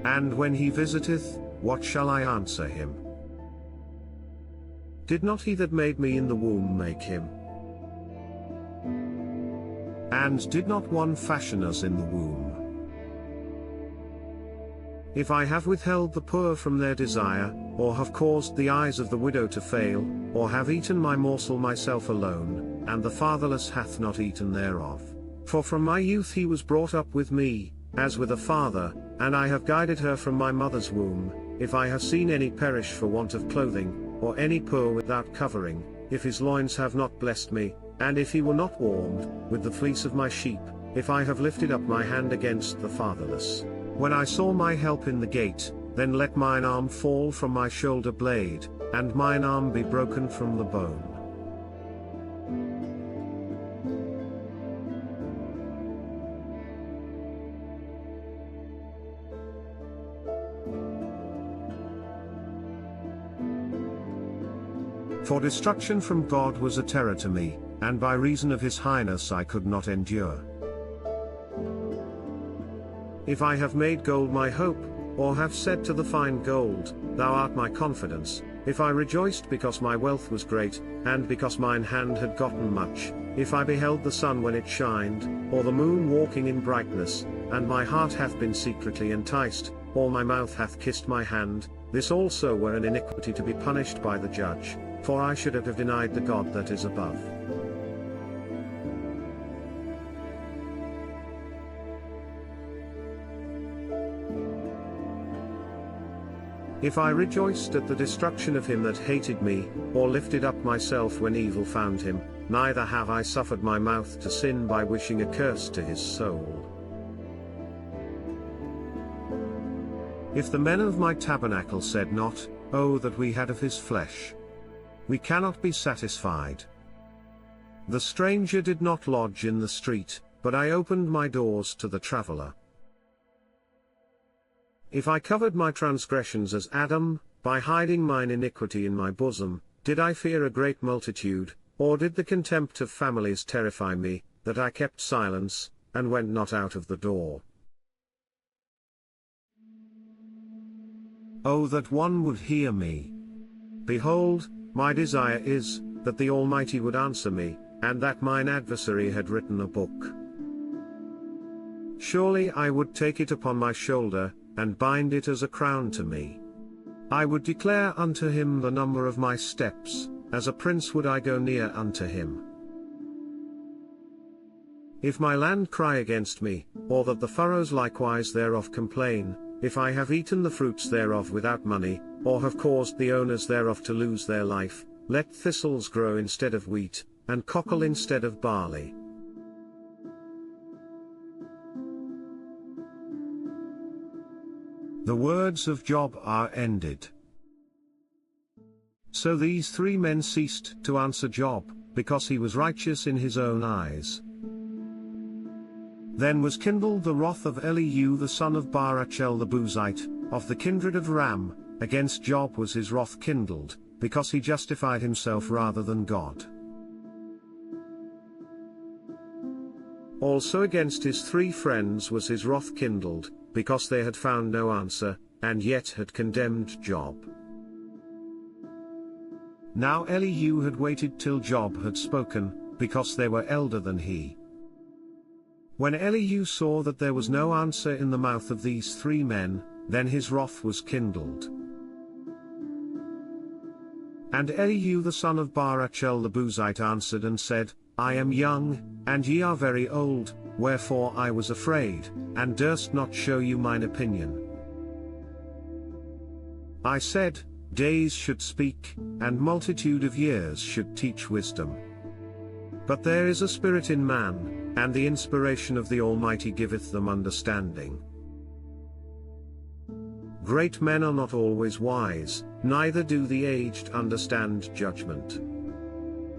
And when he visiteth, what shall I answer him? Did not he that made me in the womb make him? And did not one fashion us in the womb? If I have withheld the poor from their desire, or have caused the eyes of the widow to fail, or have eaten my morsel myself alone, and the fatherless hath not eaten thereof. For from my youth he was brought up with me, as with a father, and I have guided her from my mother's womb. If I have seen any perish for want of clothing, or any poor without covering, if his loins have not blessed me, and if he were not warmed with the fleece of my sheep, if I have lifted up my hand against the fatherless, when I saw my help in the gate, then let mine arm fall from my shoulder blade, and mine arm be broken from the bone. For destruction from God was a terror to me, and by reason of his highness I could not endure. If I have made gold my hope, or have said to the fine gold, Thou art my confidence, if I rejoiced because my wealth was great, and because mine hand had gotten much, if I beheld the sun when it shined, or the moon walking in brightness, and my heart hath been secretly enticed, or my mouth hath kissed my hand, this also were an iniquity to be punished by the judge, for I should have denied the God that is above. If I rejoiced at the destruction of him that hated me, or lifted up myself when evil found him, neither have I suffered my mouth to sin by wishing a curse to his soul. If the men of my tabernacle said not, Oh that we had of his flesh! We cannot be satisfied. The stranger did not lodge in the street, but I opened my doors to the traveler. If I covered my transgressions as Adam, by hiding mine iniquity in my bosom, did I fear a great multitude, or did the contempt of families terrify me, that I kept silence, and went not out of the door? Oh that one would hear me! Behold, my desire is, that the Almighty would answer me, and that mine adversary had written a book. Surely I would take it upon my shoulder, and bind it as a crown to me. I would declare unto him the number of my steps, as a prince would I go near unto him. If my land cry against me, or that the furrows likewise thereof complain, if I have eaten the fruits thereof without money, or have caused the owners thereof to lose their life, let thistles grow instead of wheat, and cockle instead of barley. The words of Job are ended. So these three men ceased to answer Job, because he was righteous in his own eyes. Then was kindled the wrath of Elihu the son of Barachel the Buzite, of the kindred of Ram, against Job was his wrath kindled, because he justified himself rather than God. Also against his three friends was his wrath kindled, because they had found no answer, and yet had condemned Job. Now Elihu had waited till Job had spoken, because they were elder than he. When Elihu saw that there was no answer in the mouth of these three men, then his wrath was kindled. And Elihu the son of Barachel the Buzite answered and said, I am young, and ye are very old, wherefore I was afraid, and durst not show you mine opinion. I said, Days should speak, and multitude of years should teach wisdom. But there is a spirit in man, and the inspiration of the Almighty giveth them understanding. Great men are not always wise, neither do the aged understand judgment.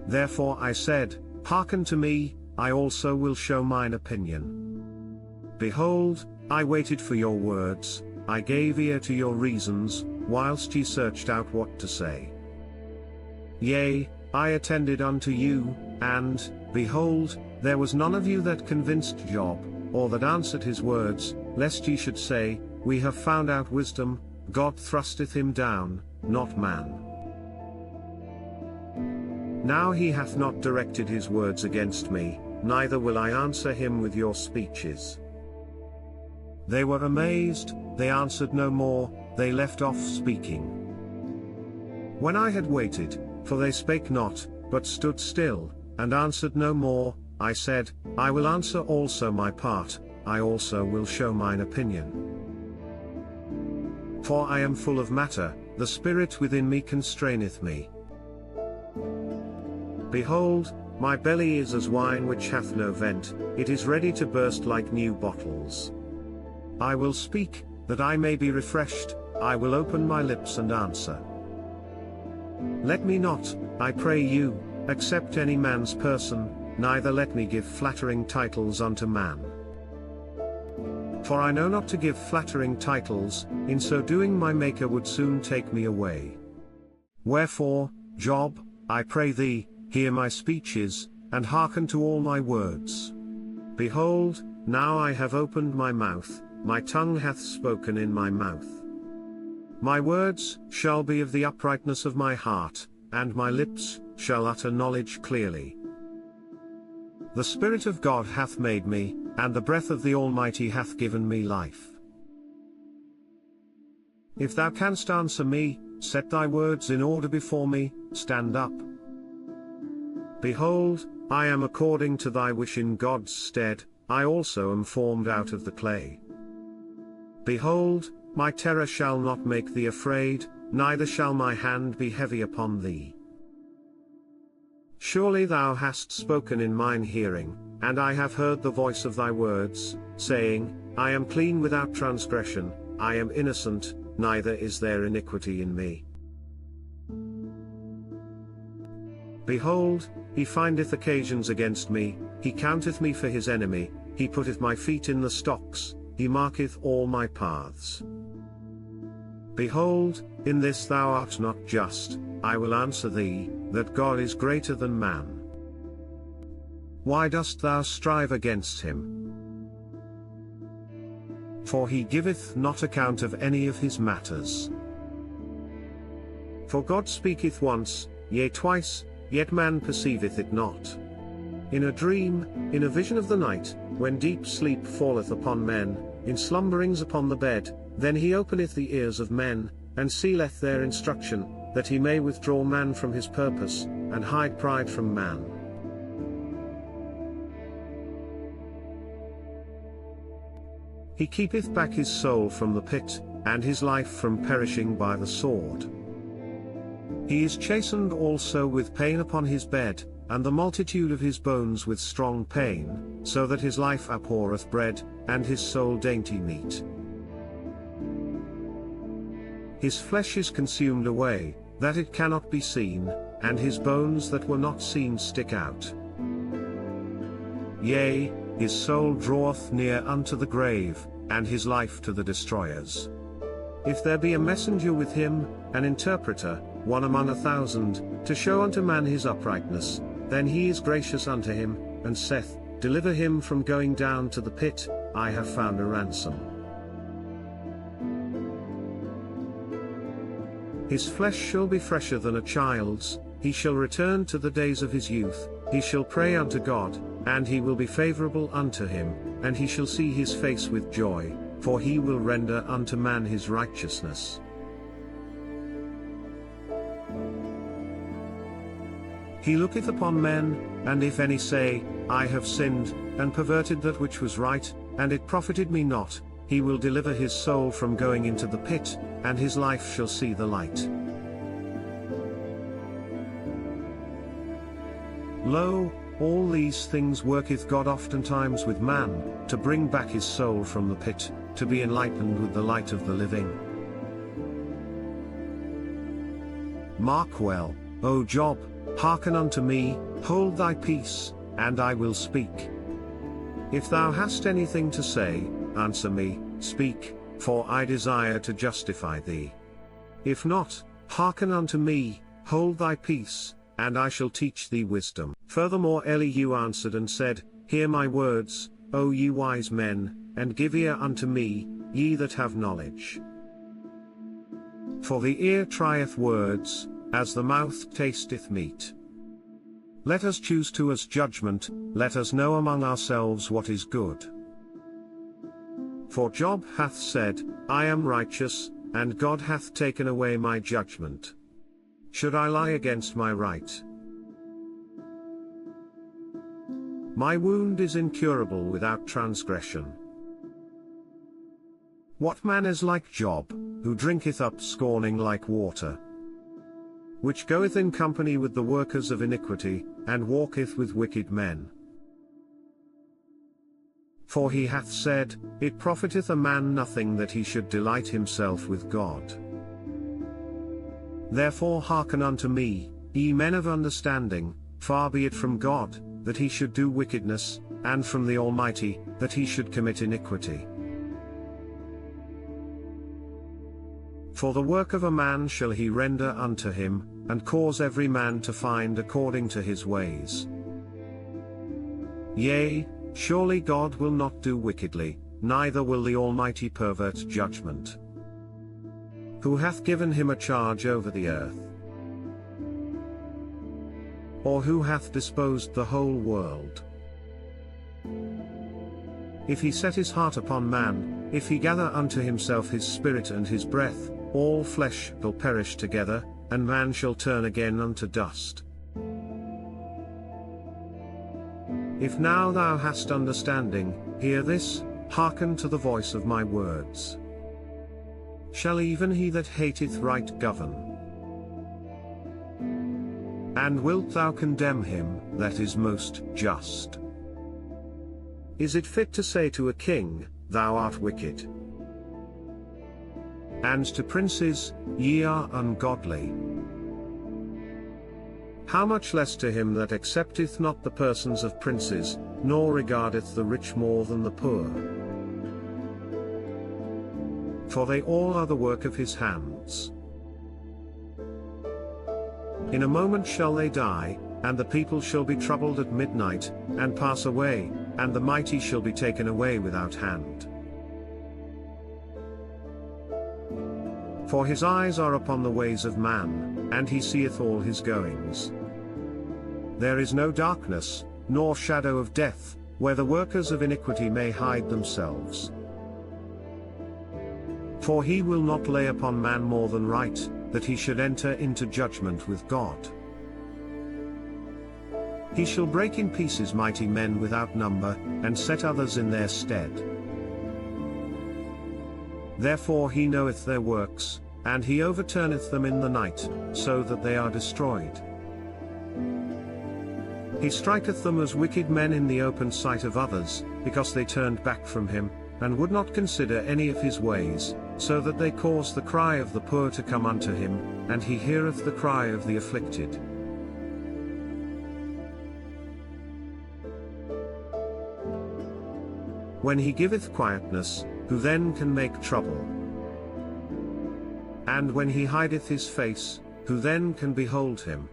Therefore I said, Hearken to me, I also will show mine opinion. Behold, I waited for your words, I gave ear to your reasons, whilst ye searched out what to say. Yea, I attended unto you, and, behold, there was none of you that convinced Job, or that answered his words, lest ye should say, We have found out wisdom, God thrusteth him down, not man. Now he hath not directed his words against me, neither will I answer him with your speeches. They were amazed, they answered no more, they left off speaking. When I had waited, for they spake not, but stood still, and answered no more, I said, I will answer also my part, I also will show mine opinion. For I am full of matter, the spirit within me constraineth me. Behold, my belly is as wine which hath no vent, it is ready to burst like new bottles. I will speak, that I may be refreshed, I will open my lips and answer. Let me not, I pray you, accept any man's person, neither let me give flattering titles unto man. For I know not to give flattering titles, in so doing my Maker would soon take me away. Wherefore, Job, I pray thee, hear my speeches, and hearken to all my words. Behold, now I have opened my mouth, my tongue hath spoken in my mouth. My words shall be of the uprightness of my heart, and my lips shall utter knowledge clearly. The Spirit of God hath made me, and the breath of the Almighty hath given me life. If thou canst answer me, set thy words in order before me, stand up. Behold, I am according to thy wish in God's stead, I also am formed out of the clay. Behold, my terror shall not make thee afraid, neither shall my hand be heavy upon thee. Surely thou hast spoken in mine hearing, and I have heard the voice of thy words, saying, I am clean without transgression, I am innocent, neither is there iniquity in me. Behold, he findeth occasions against me, he counteth me for his enemy, he putteth my feet in the stocks, he marketh all my paths. Behold, in this thou art not just, I will answer thee, that God is greater than man. Why dost thou strive against him? For he giveth not account of any of his matters. For God speaketh once, yea twice, yet man perceiveth it not. In a dream, in a vision of the night, when deep sleep falleth upon men, in slumberings upon the bed, then he openeth the ears of men, and sealeth their instruction, that he may withdraw man from his purpose, and hide pride from man. He keepeth back his soul from the pit, and his life from perishing by the sword. He is chastened also with pain upon his bed, and the multitude of his bones with strong pain, so that his life abhorreth bread, and his soul dainty meat. His flesh is consumed away, that it cannot be seen, and his bones that were not seen stick out. Yea, his soul draweth near unto the grave, and his life to the destroyers. If there be a messenger with him, an interpreter, one among 1,000, to show unto man his uprightness, then he is gracious unto him, and saith, Deliver him from going down to the pit, I have found a ransom. His flesh shall be fresher than a child's, he shall return to the days of his youth, he shall pray unto God, and he will be favorable unto him, and he shall see his face with joy, for he will render unto man his righteousness. He looketh upon men, and if any say, I have sinned, and perverted that which was right, and it profited me not, he will deliver his soul from going into the pit, and his life shall see the light. Lo, all these things worketh God oftentimes with man, to bring back his soul from the pit, to be enlightened with the light of the living. Mark well, O Job, hearken unto me, hold thy peace, and I will speak. If thou hast anything to say, answer me, speak, for I desire to justify thee. If not, hearken unto me, hold thy peace, and I shall teach thee wisdom. Furthermore Elihu answered and said, Hear my words, O ye wise men, and give ear unto me, ye that have knowledge. For the ear trieth words, as the mouth tasteth meat. Let us choose to us judgment, let us know among ourselves what is good. For Job hath said, I am righteous, and God hath taken away my judgment. Should I lie against my right? My wound is incurable without transgression. What man is like Job, who drinketh up scorning like water? Which goeth in company with the workers of iniquity, and walketh with wicked men. For he hath said, It profiteth a man nothing that he should delight himself with God. Therefore hearken unto me, ye men of understanding, far be it from God, that he should do wickedness, and from the Almighty, that he should commit iniquity. For the work of a man shall he render unto him, and cause every man to find according to his ways. Yea, surely God will not do wickedly, neither will the Almighty pervert judgment. Who hath given him a charge over the earth? Or who hath disposed the whole world? if he set his heart upon man, if he gather unto himself his spirit and his breath, all flesh shall perish together, and man shall turn again unto dust. If now thou hast understanding, hear this, hearken to the voice of my words. Shall even he that hateth right govern? And wilt thou condemn him that is most just? Is it fit to say to a king, Thou art wicked? And to princes, Ye are ungodly? How much less to him that accepteth not the persons of princes, nor regardeth the rich more than the poor? For they all are the work of his hands. In a moment shall they die, and the people shall be troubled at midnight, and pass away, and the mighty shall be taken away without hand. For his eyes are upon the ways of man, and he seeth all his goings. There is no darkness, nor shadow of death, where the workers of iniquity may hide themselves. For he will not lay upon man more than right, that he should enter into judgment with God. He shall break in pieces mighty men without number, and set others in their stead. Therefore he knoweth their works, and he overturneth them in the night, so that they are destroyed. He striketh them as wicked men in the open sight of others, because they turned back from him, and would not consider any of his ways, so that they cause the cry of the poor to come unto him, and he heareth the cry of the afflicted. When he giveth quietness, who then can make trouble? And when he hideth his face, who then can behold him?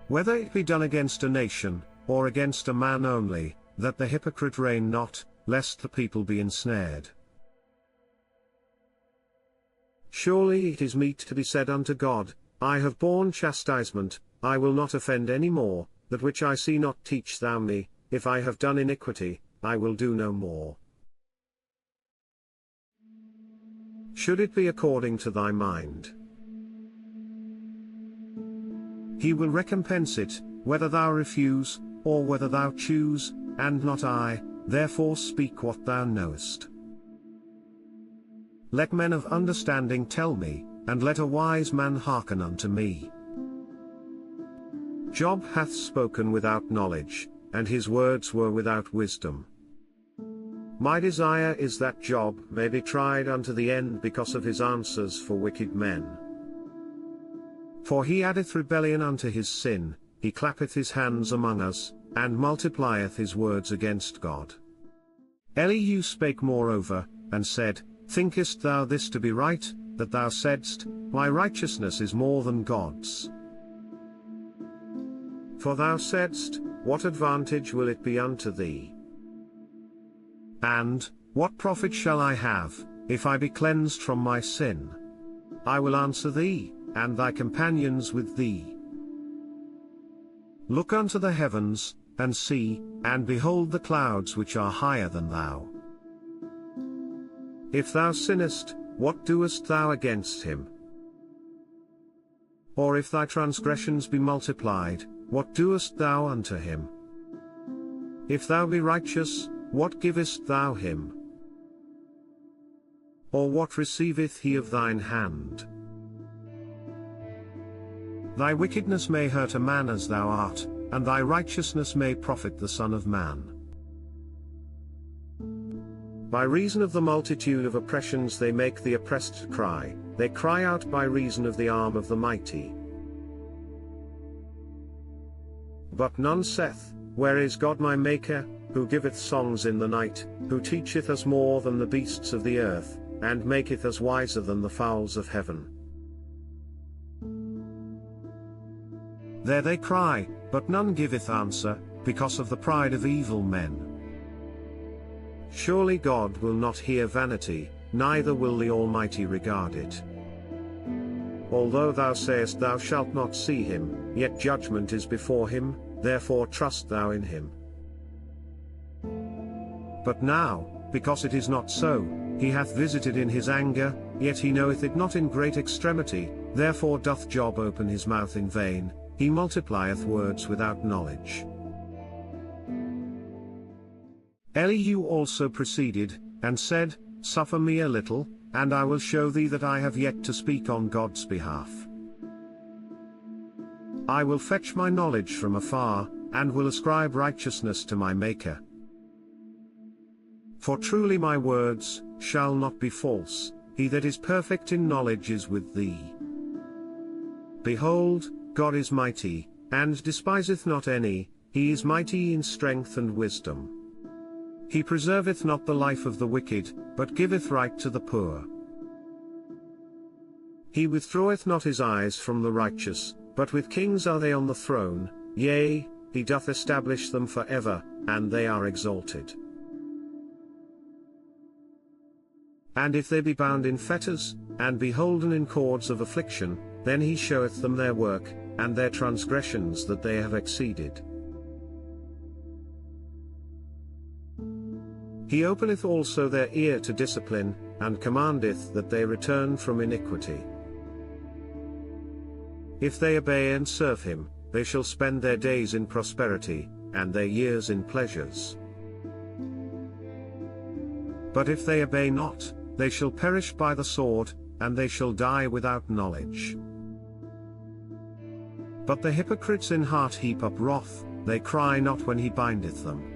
Whether it be done against a nation, or against a man only, that the hypocrite reign not, lest the people be ensnared. Surely it is meet to be said unto God, I have borne chastisement, I will not offend any more, that which I see not teach thou me, if I have done iniquity, I will do no more. Should it be according to thy mind? He will recompense it, whether thou refuse, or whether thou choose, and not I, therefore speak what thou knowest. Let men of understanding tell me, and let a wise man hearken unto me. Job hath spoken without knowledge, and his words were without wisdom. My desire is that Job may be tried unto the end because of his answers for wicked men. For he addeth rebellion unto his sin, he clappeth his hands among us, and multiplieth his words against God. Elihu spake moreover, and said, Thinkest thou this to be right, that thou saidst, My righteousness is more than God's? For thou saidst, What advantage will it be unto thee? And, What profit shall I have, if I be cleansed from my sin? I will answer thee, and thy companions with thee. Look unto the heavens, and see, and behold the clouds which are higher than thou. If thou sinnest, what doest thou against him? Or if thy transgressions be multiplied, what doest thou unto him? If thou be righteous, what givest thou him? Or what receiveth he of thine hand? Thy wickedness may hurt a man as thou art, and thy righteousness may profit the Son of Man. By reason of the multitude of oppressions they make the oppressed cry, they cry out by reason of the arm of the mighty. But none saith, Where is God my Maker, who giveth songs in the night, who teacheth us more than the beasts of the earth, and maketh us wiser than the fowls of heaven? There they cry, but none giveth answer, because of the pride of evil men. Surely God will not hear vanity, neither will the Almighty regard it. Although thou sayest thou shalt not see him, yet judgment is before him, therefore trust thou in him. But now, because it is not so, he hath visited in his anger, yet he knoweth it not in great extremity, therefore doth Job open his mouth in vain, he multiplieth words without knowledge. Elihu also proceeded, and said, Suffer me a little, and I will show thee that I have yet to speak on God's behalf. I will fetch my knowledge from afar, and will ascribe righteousness to my Maker. For truly my words shall not be false, he that is perfect in knowledge is with thee. Behold, God is mighty, and despiseth not any, he is mighty in strength and wisdom. He preserveth not the life of the wicked, but giveth right to the poor. He withdraweth not his eyes from the righteous, but with kings are they on the throne, yea, he doth establish them for ever, and they are exalted. And if they be bound in fetters, and be holden in cords of affliction, then he showeth them their work, and their transgressions that they have exceeded. He openeth also their ear to discipline, and commandeth that they return from iniquity. If they obey and serve him, they shall spend their days in prosperity, and their years in pleasures. But if they obey not, they shall perish by the sword, and they shall die without knowledge. But the hypocrites in heart heap up wrath, they cry not when he bindeth them.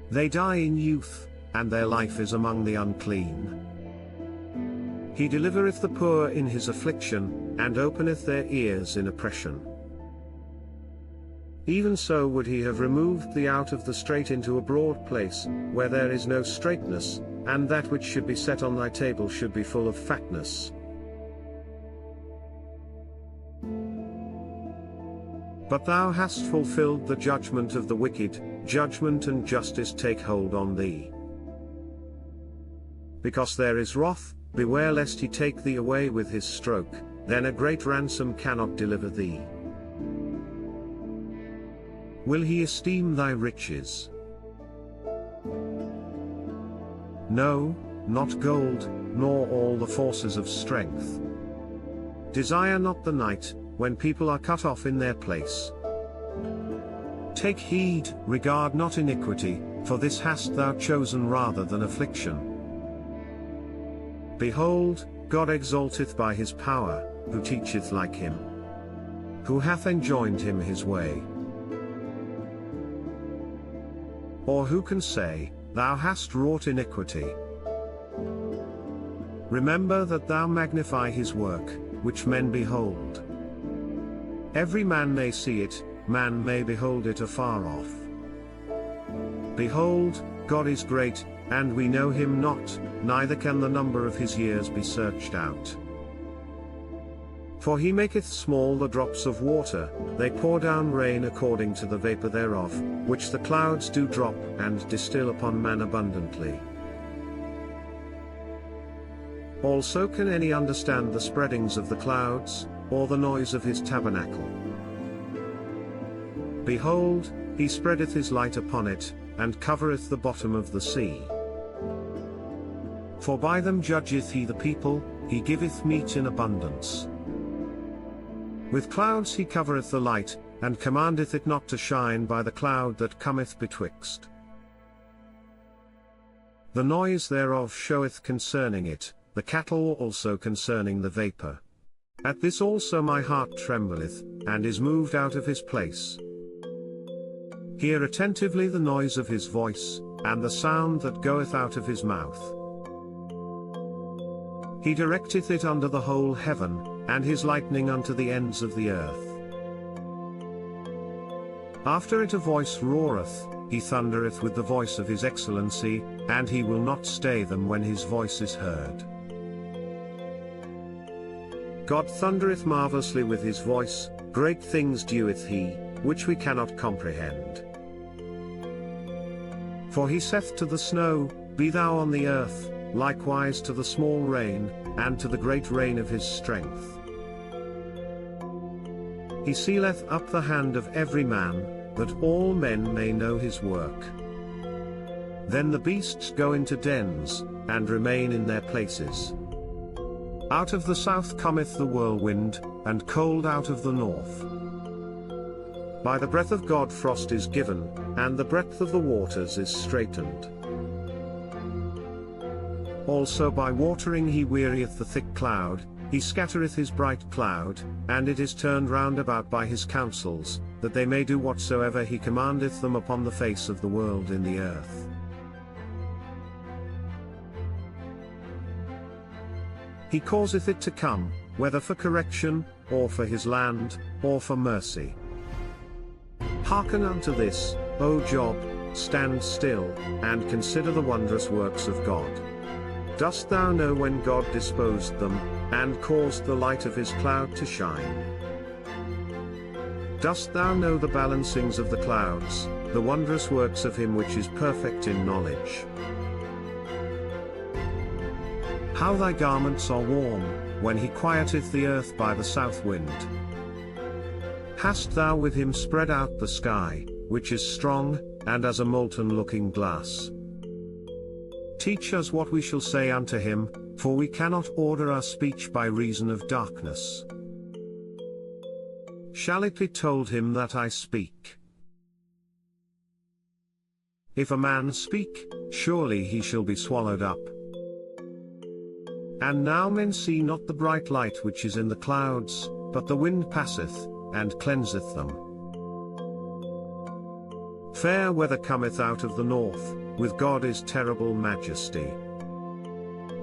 They die in youth, and their life is among the unclean. He delivereth the poor in his affliction, and openeth their ears in oppression. Even so would he have removed thee out of the strait into a broad place, where there is no straightness, and that which should be set on thy table should be full of fatness. But thou hast fulfilled the judgment of the wicked, judgment and justice take hold on thee. Because there is wrath, beware lest he take thee away with his stroke, then a great ransom cannot deliver thee. Will he esteem thy riches? No, not gold, nor all the forces of strength. Desire not the night, when people are cut off in their place. Take heed, regard not iniquity, for this hast thou chosen rather than affliction. Behold, God exalteth by his power, who teacheth like him? Who hath enjoined him his way? Or who can say, Thou hast wrought iniquity? Remember that thou magnify his work, which men behold. Every man may see it, man may behold it afar off. Behold, God is great, and we know him not, neither can the number of his years be searched out. For he maketh small the drops of water, they pour down rain according to the vapor thereof, which the clouds do drop and distill upon man abundantly. Also can any understand the spreadings of the clouds, or the noise of his tabernacle? Behold, he spreadeth his light upon it, and covereth the bottom of the sea. For by them judgeth he the people, he giveth meat in abundance. With clouds he covereth the light, and commandeth it not to shine by the cloud that cometh betwixt. The noise thereof showeth concerning it, the cattle also concerning the vapor. At this also my heart trembleth, and is moved out of his place. Hear attentively the noise of his voice, and the sound that goeth out of his mouth. He directeth it under the whole heaven, and his lightning unto the ends of the earth. After it a voice roareth, he thundereth with the voice of his excellency, and he will not stay them when his voice is heard. God thundereth marvellously with his voice, great things doeth he, which we cannot comprehend. For he saith to the snow, Be thou on the earth, likewise to the small rain, and to the great rain of his strength. He sealeth up the hand of every man, that all men may know his work. Then the beasts go into dens, and remain in their places. Out of the south cometh the whirlwind, and cold out of the north. By the breath of God frost is given, and the breadth of the waters is straitened. Also by watering he wearieth the thick cloud, he scattereth his bright cloud, and it is turned round about by his counsels, that they may do whatsoever he commandeth them upon the face of the world in the earth. He causeth it to come, whether for correction, or for his land, or for mercy. Hearken unto this, O Job, stand still, and consider the wondrous works of God. Dost thou know when God disposed them, and caused the light of his cloud to shine? Dost thou know the balancings of the clouds, the wondrous works of him which is perfect in knowledge? How thy garments are warm, when he quieteth the earth by the south wind. Hast thou with him spread out the sky, which is strong, and as a molten looking glass? Teach us what we shall say unto him, for we cannot order our speech by reason of darkness. Shall it be told him that I speak? If a man speak, surely he shall be swallowed up. And now men see not the bright light which is in the clouds, but the wind passeth, and cleanseth them. Fair weather cometh out of the north, with God is terrible majesty.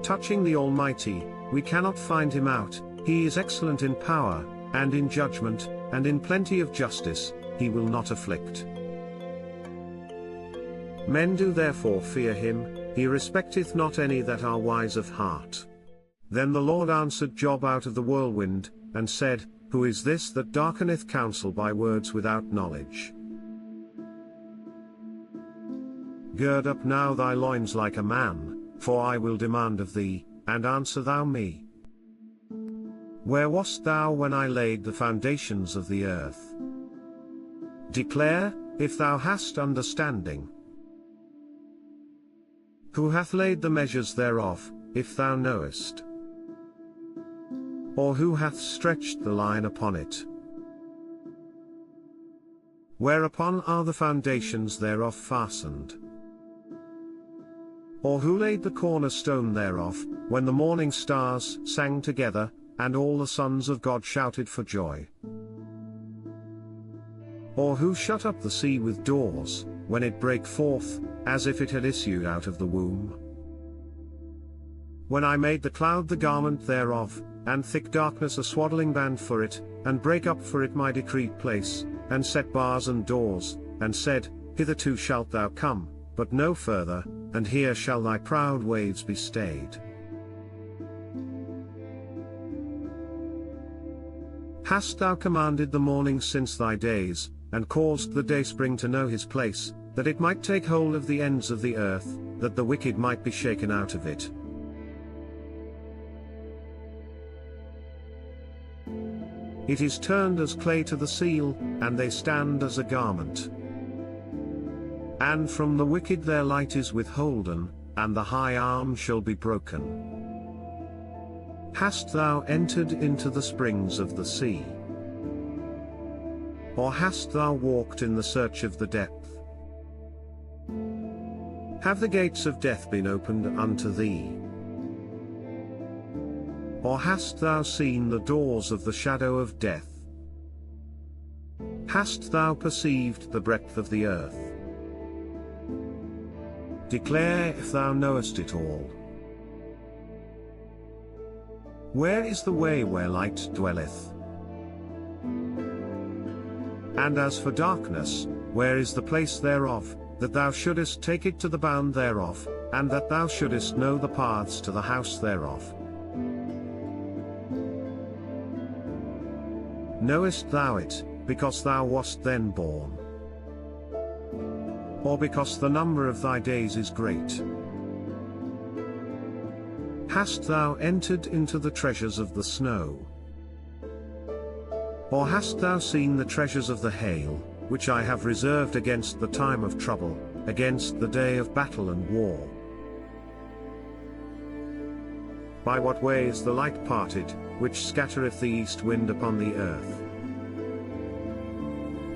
Touching the Almighty, we cannot find him out, he is excellent in power, and in judgment, and in plenty of justice, he will not afflict. Men do therefore fear him, he respecteth not any that are wise of heart. Then the Lord answered Job out of the whirlwind, and said, Who is this that darkeneth counsel by words without knowledge? Gird up now thy loins like a man, for I will demand of thee, and answer thou me. Where wast thou when I laid the foundations of the earth? Declare, if thou hast understanding. Who hath laid the measures thereof, if thou knowest? Or who hath stretched the line upon it? Whereupon are the foundations thereof fastened? Or who laid the cornerstone thereof, when the morning stars sang together, and all the sons of God shouted for joy? Or who shut up the sea with doors, when it brake forth, as if it had issued out of the womb? When I made the cloud the garment thereof, and thick darkness a swaddling band for it, and brake up for it my decreed place, and set bars and doors, and said, Hitherto shalt thou come, but no further, and here shall thy proud waves be stayed. Hast thou commanded the morning since thy days, and caused the dayspring to know his place, that it might take hold of the ends of the earth, that the wicked might be shaken out of it? It is turned as clay to the seal, and they stand as a garment. And from the wicked their light is withholden, and the high arm shall be broken. Hast thou entered into the springs of the sea? Or hast thou walked in the search of the depth? Have the gates of death been opened unto thee? Or hast thou seen the doors of the shadow of death? Hast thou perceived the breadth of the earth? Declare if thou knowest it all. Where is the way where light dwelleth? And as for darkness, where is the place thereof, that thou shouldest take it to the bound thereof, and that thou shouldest know the paths to the house thereof? Knowest thou it, because thou wast then born? Or because the number of thy days is great? Hast thou entered into the treasures of the snow? Or hast thou seen the treasures of the hail, which I have reserved against the time of trouble, against the day of battle and war? By what way is the light parted, which scattereth the east wind upon the earth?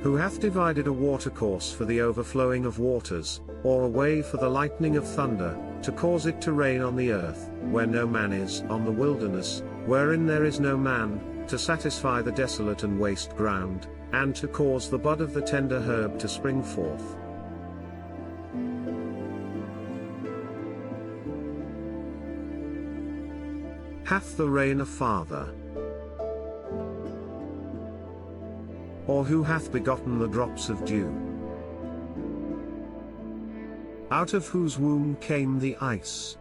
Who hath divided a watercourse for the overflowing of waters, or a way for the lightning of thunder, to cause it to rain on the earth, where no man is, on the wilderness, wherein there is no man, to satisfy the desolate and waste ground, and to cause the bud of the tender herb to spring forth? Hath the rain a father? Or who hath begotten the drops of dew? Out of whose womb came the ice?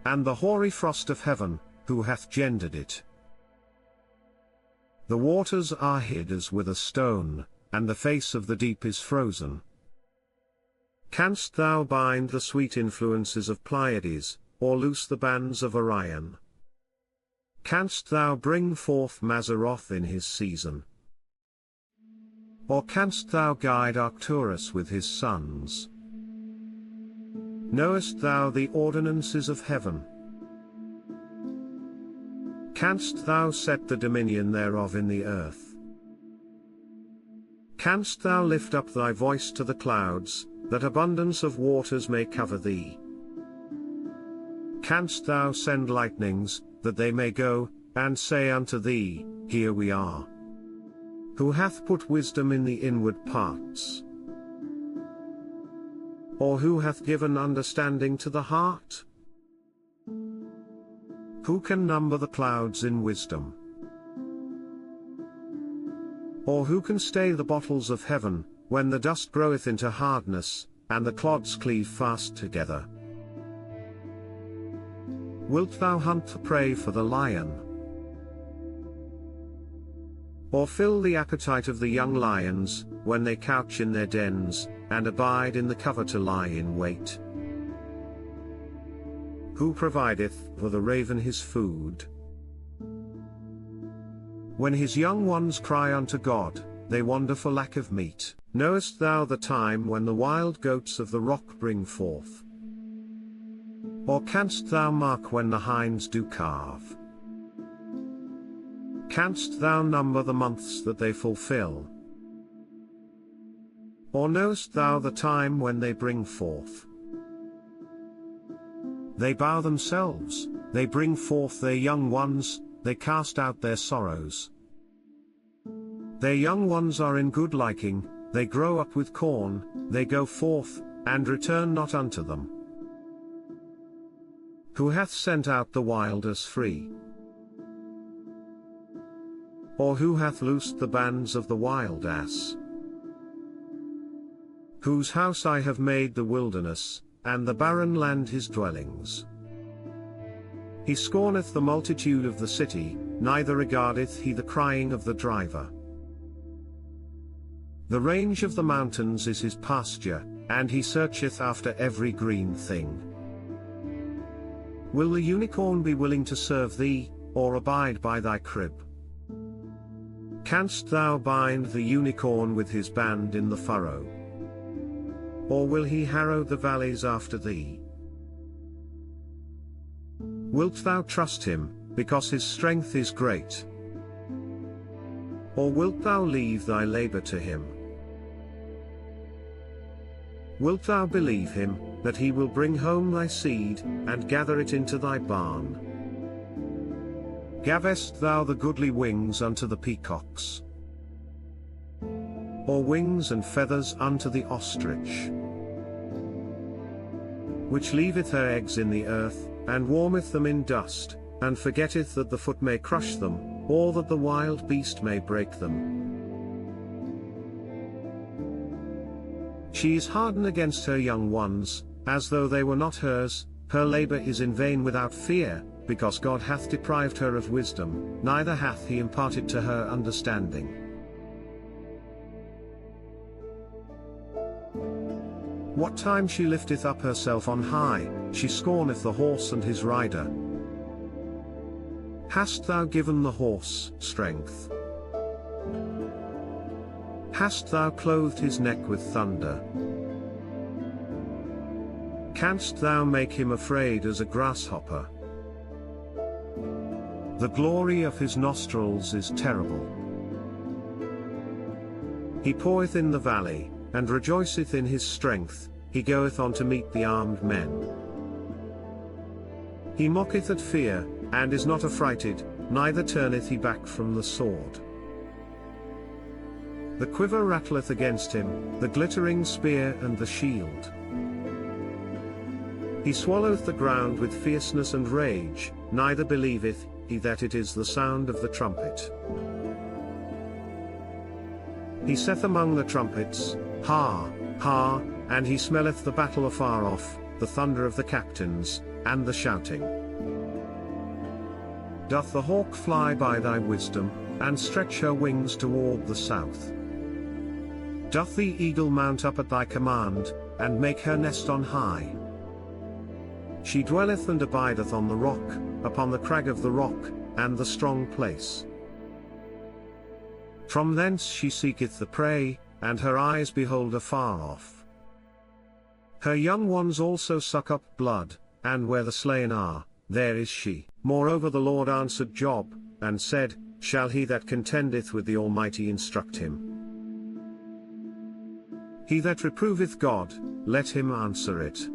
And the hoary frost of heaven, who hath gendered it? The waters are hid as with a stone, and the face of the deep is frozen. Canst thou bind the sweet influences of Pleiades, or loose the bands of Orion? Canst thou bring forth Mazzaroth in his season? Or canst thou guide Arcturus with his sons? Knowest thou the ordinances of heaven? Canst thou set the dominion thereof in the earth? Canst thou lift up thy voice to the clouds, that abundance of waters may cover thee? Canst thou send lightnings, that they may go, and say unto thee, Here we are? Who hath put wisdom in the inward parts? Or who hath given understanding to the heart? Who can number the clouds in wisdom? Or who can stay the bottles of heaven, when the dust groweth into hardness, and the clods cleave fast together? Wilt thou hunt the prey for the lion? Or fill the appetite of the young lions, when they couch in their dens, and abide in the cover to lie in wait? Who provideth for the raven his food? When his young ones cry unto God, they wander for lack of meat. Knowest thou the time when the wild goats of the rock bring forth? Or canst thou mark when the hinds do calve? Canst thou number the months that they fulfill? Or knowest thou the time when they bring forth? They bow themselves, they bring forth their young ones, they cast out their sorrows. Their young ones are in good liking, they grow up with corn, they go forth, and return not unto them. Who hath sent out the wilders free? Or who hath loosed the bands of the wild ass? Whose house I have made the wilderness, and the barren land his dwellings. He scorneth the multitude of the city, neither regardeth he the crying of the driver. The range of the mountains is his pasture, and he searcheth after every green thing. Will the unicorn be willing to serve thee, or abide by thy crib? Canst thou bind the unicorn with his band in the furrow? Or will he harrow the valleys after thee? Wilt thou trust him, because his strength is great? Or wilt thou leave thy labor to him? Wilt thou believe him, that he will bring home thy seed, and gather it into thy barn? Gavest thou the goodly wings unto the peacocks? Or wings and feathers unto the ostrich? Which leaveth her eggs in the earth, and warmeth them in dust, and forgetteth that the foot may crush them, or that the wild beast may break them. She is hardened against her young ones, as though they were not hers, her labor is in vain without fear, because God hath deprived her of wisdom, neither hath he imparted to her understanding. What time she lifteth up herself on high, she scorneth the horse and his rider. Hast thou given the horse strength? Hast thou clothed his neck with thunder? Canst thou make him afraid as a grasshopper? The glory of his nostrils is terrible. He poureth in the valley, and rejoiceth in his strength, he goeth on to meet the armed men. He mocketh at fear, and is not affrighted, neither turneth he back from the sword. The quiver rattleth against him, the glittering spear and the shield. He swalloweth the ground with fierceness and rage, neither believeth he that it is the sound of the trumpet. He saith among the trumpets, Ha, ha, and he smelleth the battle afar off, the thunder of the captains, and the shouting. Doth the hawk fly by thy wisdom, and stretch her wings toward the south? Doth the eagle mount up at thy command, and make her nest on high? She dwelleth and abideth on the rock, upon the crag of the rock, and the strong place. From thence she seeketh the prey, and her eyes behold afar off. Her young ones also suck up blood, and where the slain are, there is she. Moreover the Lord answered Job, and said, Shall he that contendeth with the Almighty instruct him? He that reproveth God, let him answer it.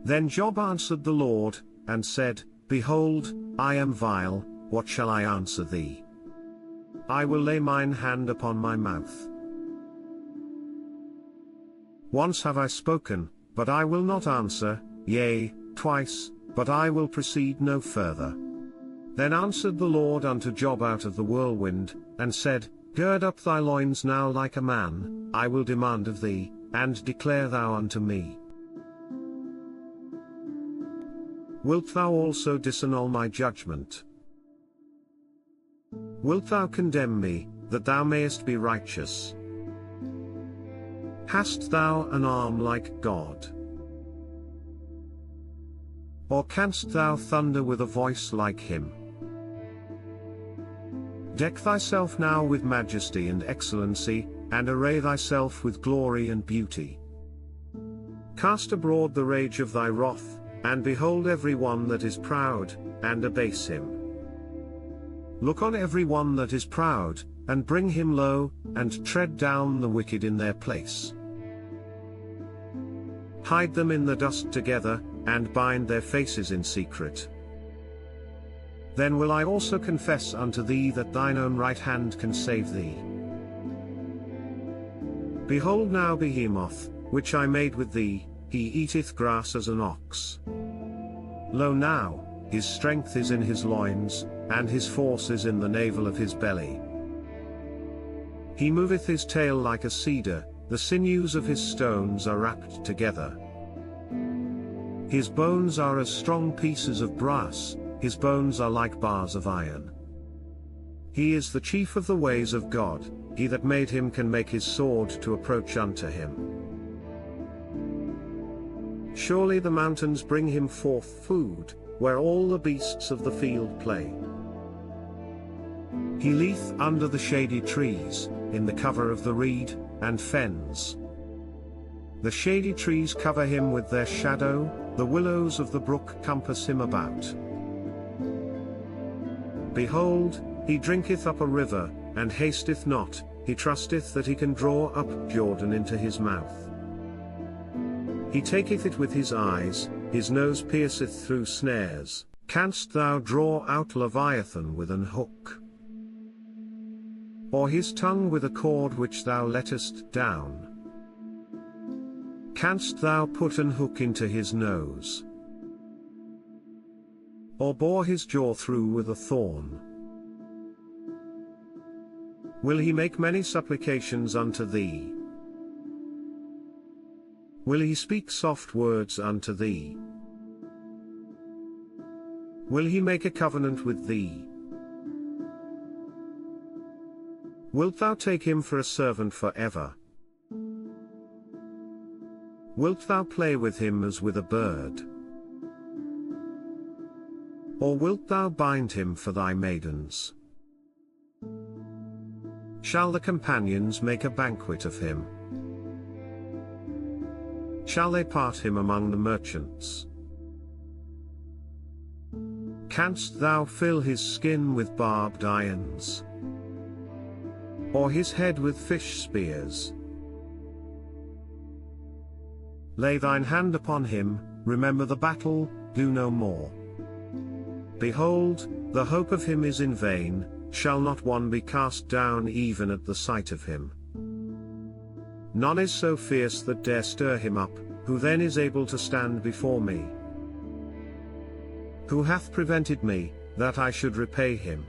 Then Job answered the Lord, and said, Behold, I am vile, what shall I answer thee? I will lay mine hand upon my mouth. Once have I spoken, but I will not answer, yea, twice, but I will proceed no further. Then answered the Lord unto Job out of the whirlwind, and said, Gird up thy loins now like a man, I will demand of thee, and declare thou unto me. Wilt thou also disannul my judgment? Wilt thou condemn me, that thou mayest be righteous? Hast thou an arm like God? Or canst thou thunder with a voice like him? Deck thyself now with majesty and excellency, and array thyself with glory and beauty. Cast abroad the rage of thy wrath, and behold every one that is proud, and abase him. Look on every one that is proud, and bring him low, and tread down the wicked in their place. Hide them in the dust together, and bind their faces in secret. Then will I also confess unto thee that thine own right hand can save thee. Behold now Behemoth, which I made with thee, he eateth grass as an ox. Lo now, his strength is in his loins, and his force is in the navel of his belly. He moveth his tail like a cedar, the sinews of his stones are wrapped together. His bones are as strong pieces of brass, his bones are like bars of iron. He is the chief of the ways of God, he that made him can make his sword to approach unto him. Surely the mountains bring him forth food, where all the beasts of the field play. He lieth under the shady trees, in the cover of the reed, and fens. The shady trees cover him with their shadow, the willows of the brook compass him about. Behold, he drinketh up a river, and hasteth not, he trusteth that he can draw up Jordan into his mouth. He taketh it with his eyes, his nose pierceth through snares. Canst thou draw out Leviathan with an hook? Or his tongue with a cord which thou lettest down? Canst thou put an hook into his nose? Or bore his jaw through with a thorn? Will he make many supplications unto thee? Will he speak soft words unto thee? Will he make a covenant with thee? Wilt thou take him for a servant forever? Wilt thou play with him as with a bird? Or wilt thou bind him for thy maidens? Shall the companions make a banquet of him? Shall they part him among the merchants? Canst thou fill his skin with barbed irons? Or his head with fish spears? Lay thine hand upon him, remember the battle, do no more. Behold, the hope of him is in vain, shall not one be cast down even at the sight of him? None is so fierce that dare stir him up, who then is able to stand before me? Who hath prevented me, that I should repay him?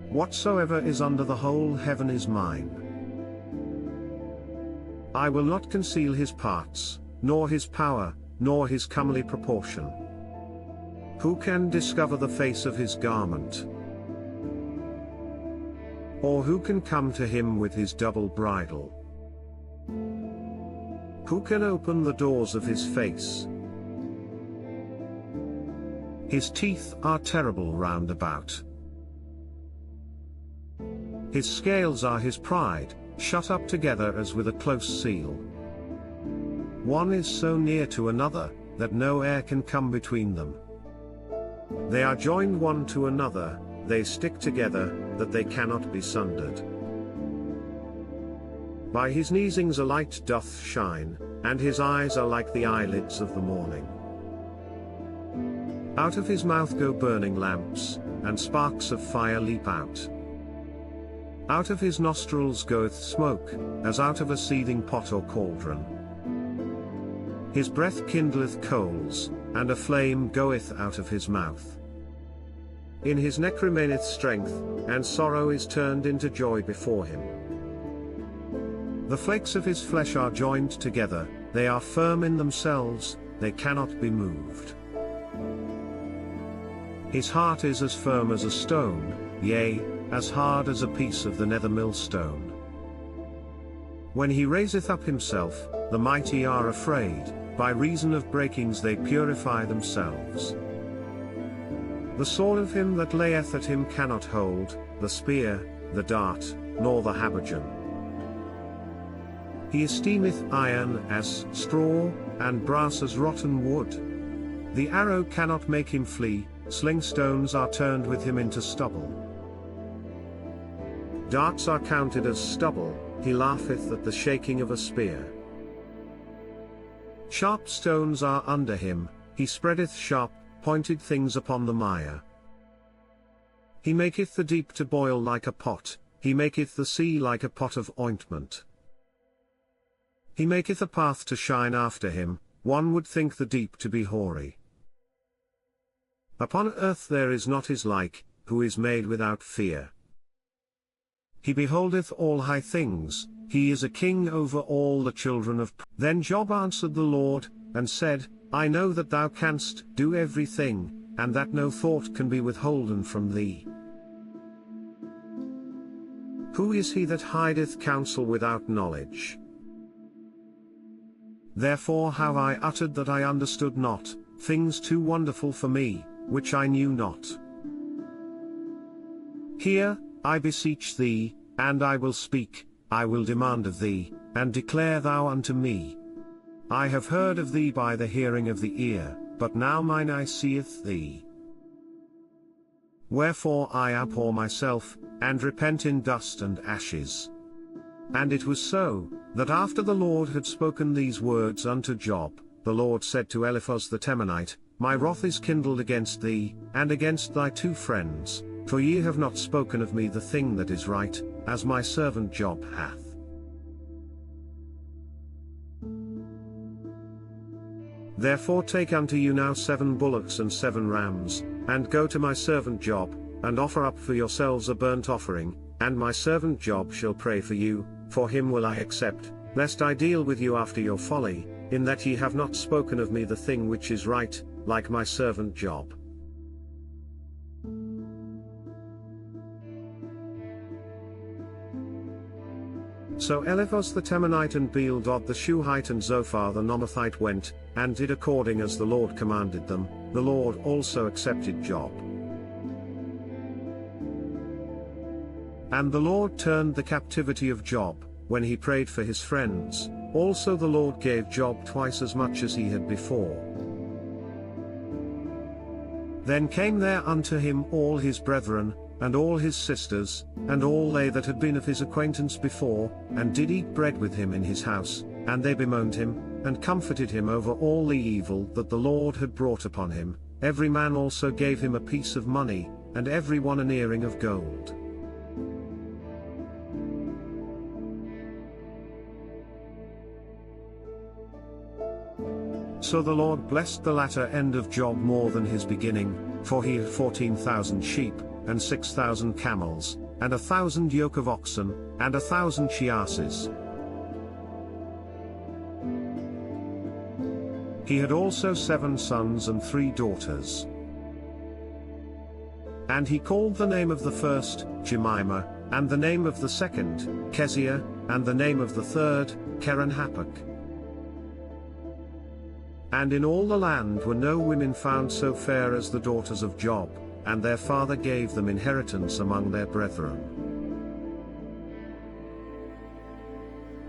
Whatsoever is under the whole heaven is mine. I will not conceal his parts, nor his power, nor his comely proportion. Who can discover the face of his garment? Or who can come to him with his double bridle? Who can open the doors of his face? His teeth are terrible round about. His scales are his pride, shut up together as with a close seal. One is so near to another, that no air can come between them. They are joined one to another, they stick together, that they cannot be sundered. By his neesings a light doth shine, and his eyes are like the eyelids of the morning. Out of his mouth go burning lamps, and sparks of fire leap out. Out of his nostrils goeth smoke, as out of a seething pot or cauldron. His breath kindleth coals, and a flame goeth out of his mouth. In his neck remaineth strength, and sorrow is turned into joy before him. The flakes of his flesh are joined together, they are firm in themselves, they cannot be moved. His heart is as firm as a stone, yea, as hard as a piece of the nether millstone. When he raiseth up himself, the mighty are afraid, by reason of breakings they purify themselves. The sword of him that layeth at him cannot hold, the spear, the dart, nor the habergeon. He esteemeth iron as straw, and brass as rotten wood. The arrow cannot make him flee, sling stones are turned with him into stubble. Darts are counted as stubble, he laugheth at the shaking of a spear. Sharp stones are under him, he spreadeth sharp, pointed things upon the mire. He maketh the deep to boil like a pot, he maketh the sea like a pot of ointment. He maketh a path to shine after him, one would think the deep to be hoary. Upon earth there is not his like, who is made without fear. He beholdeth all high things, he is a king over all the children of. Then Job answered the Lord, and said, I know that thou canst do everything, and that no thought can be withholden from thee. Who is he that hideth counsel without knowledge? Therefore have I uttered that I understood not, things too wonderful for me, which I knew not. Hear, I beseech thee, and I will speak, I will demand of thee, and declare thou unto me. I have heard of thee by the hearing of the ear, but now mine eye seeth thee. Wherefore I abhor myself, and repent in dust and ashes. And it was so, that after the Lord had spoken these words unto Job, the Lord said to Eliphaz the Temanite, My wrath is kindled against thee, and against thy two friends, for ye have not spoken of me the thing that is right, as my servant Job hath. Therefore take unto you now 7 bullocks and 7 rams, and go to my servant Job, and offer up for yourselves a burnt offering, and my servant Job shall pray for you, for him will I accept, lest I deal with you after your folly, in that ye have not spoken of me the thing which is right, like my servant Job. So Eliphaz the Temanite and Bildad the Shuhite and Zophar the Nomathite went, and did according as the Lord commanded them. The Lord also accepted Job. And the Lord turned the captivity of Job, when he prayed for his friends. Also the Lord gave Job twice as much as he had before. Then came there unto him all his brethren, and all his sisters, and all they that had been of his acquaintance before, and did eat bread with him in his house, and they bemoaned him, and comforted him over all the evil that the Lord had brought upon him. Every man also gave him a piece of money, and every one an earring of gold. So the Lord blessed the latter end of Job more than his beginning, for he had 14,000 sheep, and 6,000 camels, and 1,000 yoke of oxen, and 1,000 she-asses. He had also 7 sons and 3 daughters. And he called the name of the first, Jemimah, and the name of the second, Keziah, and the name of the third, Kerenhappuch. And in all the land were no women found so fair as the daughters of Job, and their father gave them inheritance among their brethren.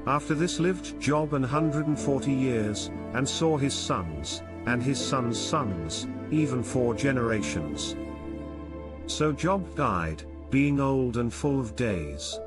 After this lived Job 140 years, and saw his sons, and his sons' sons, even 4 generations. So Job died, being old and full of days.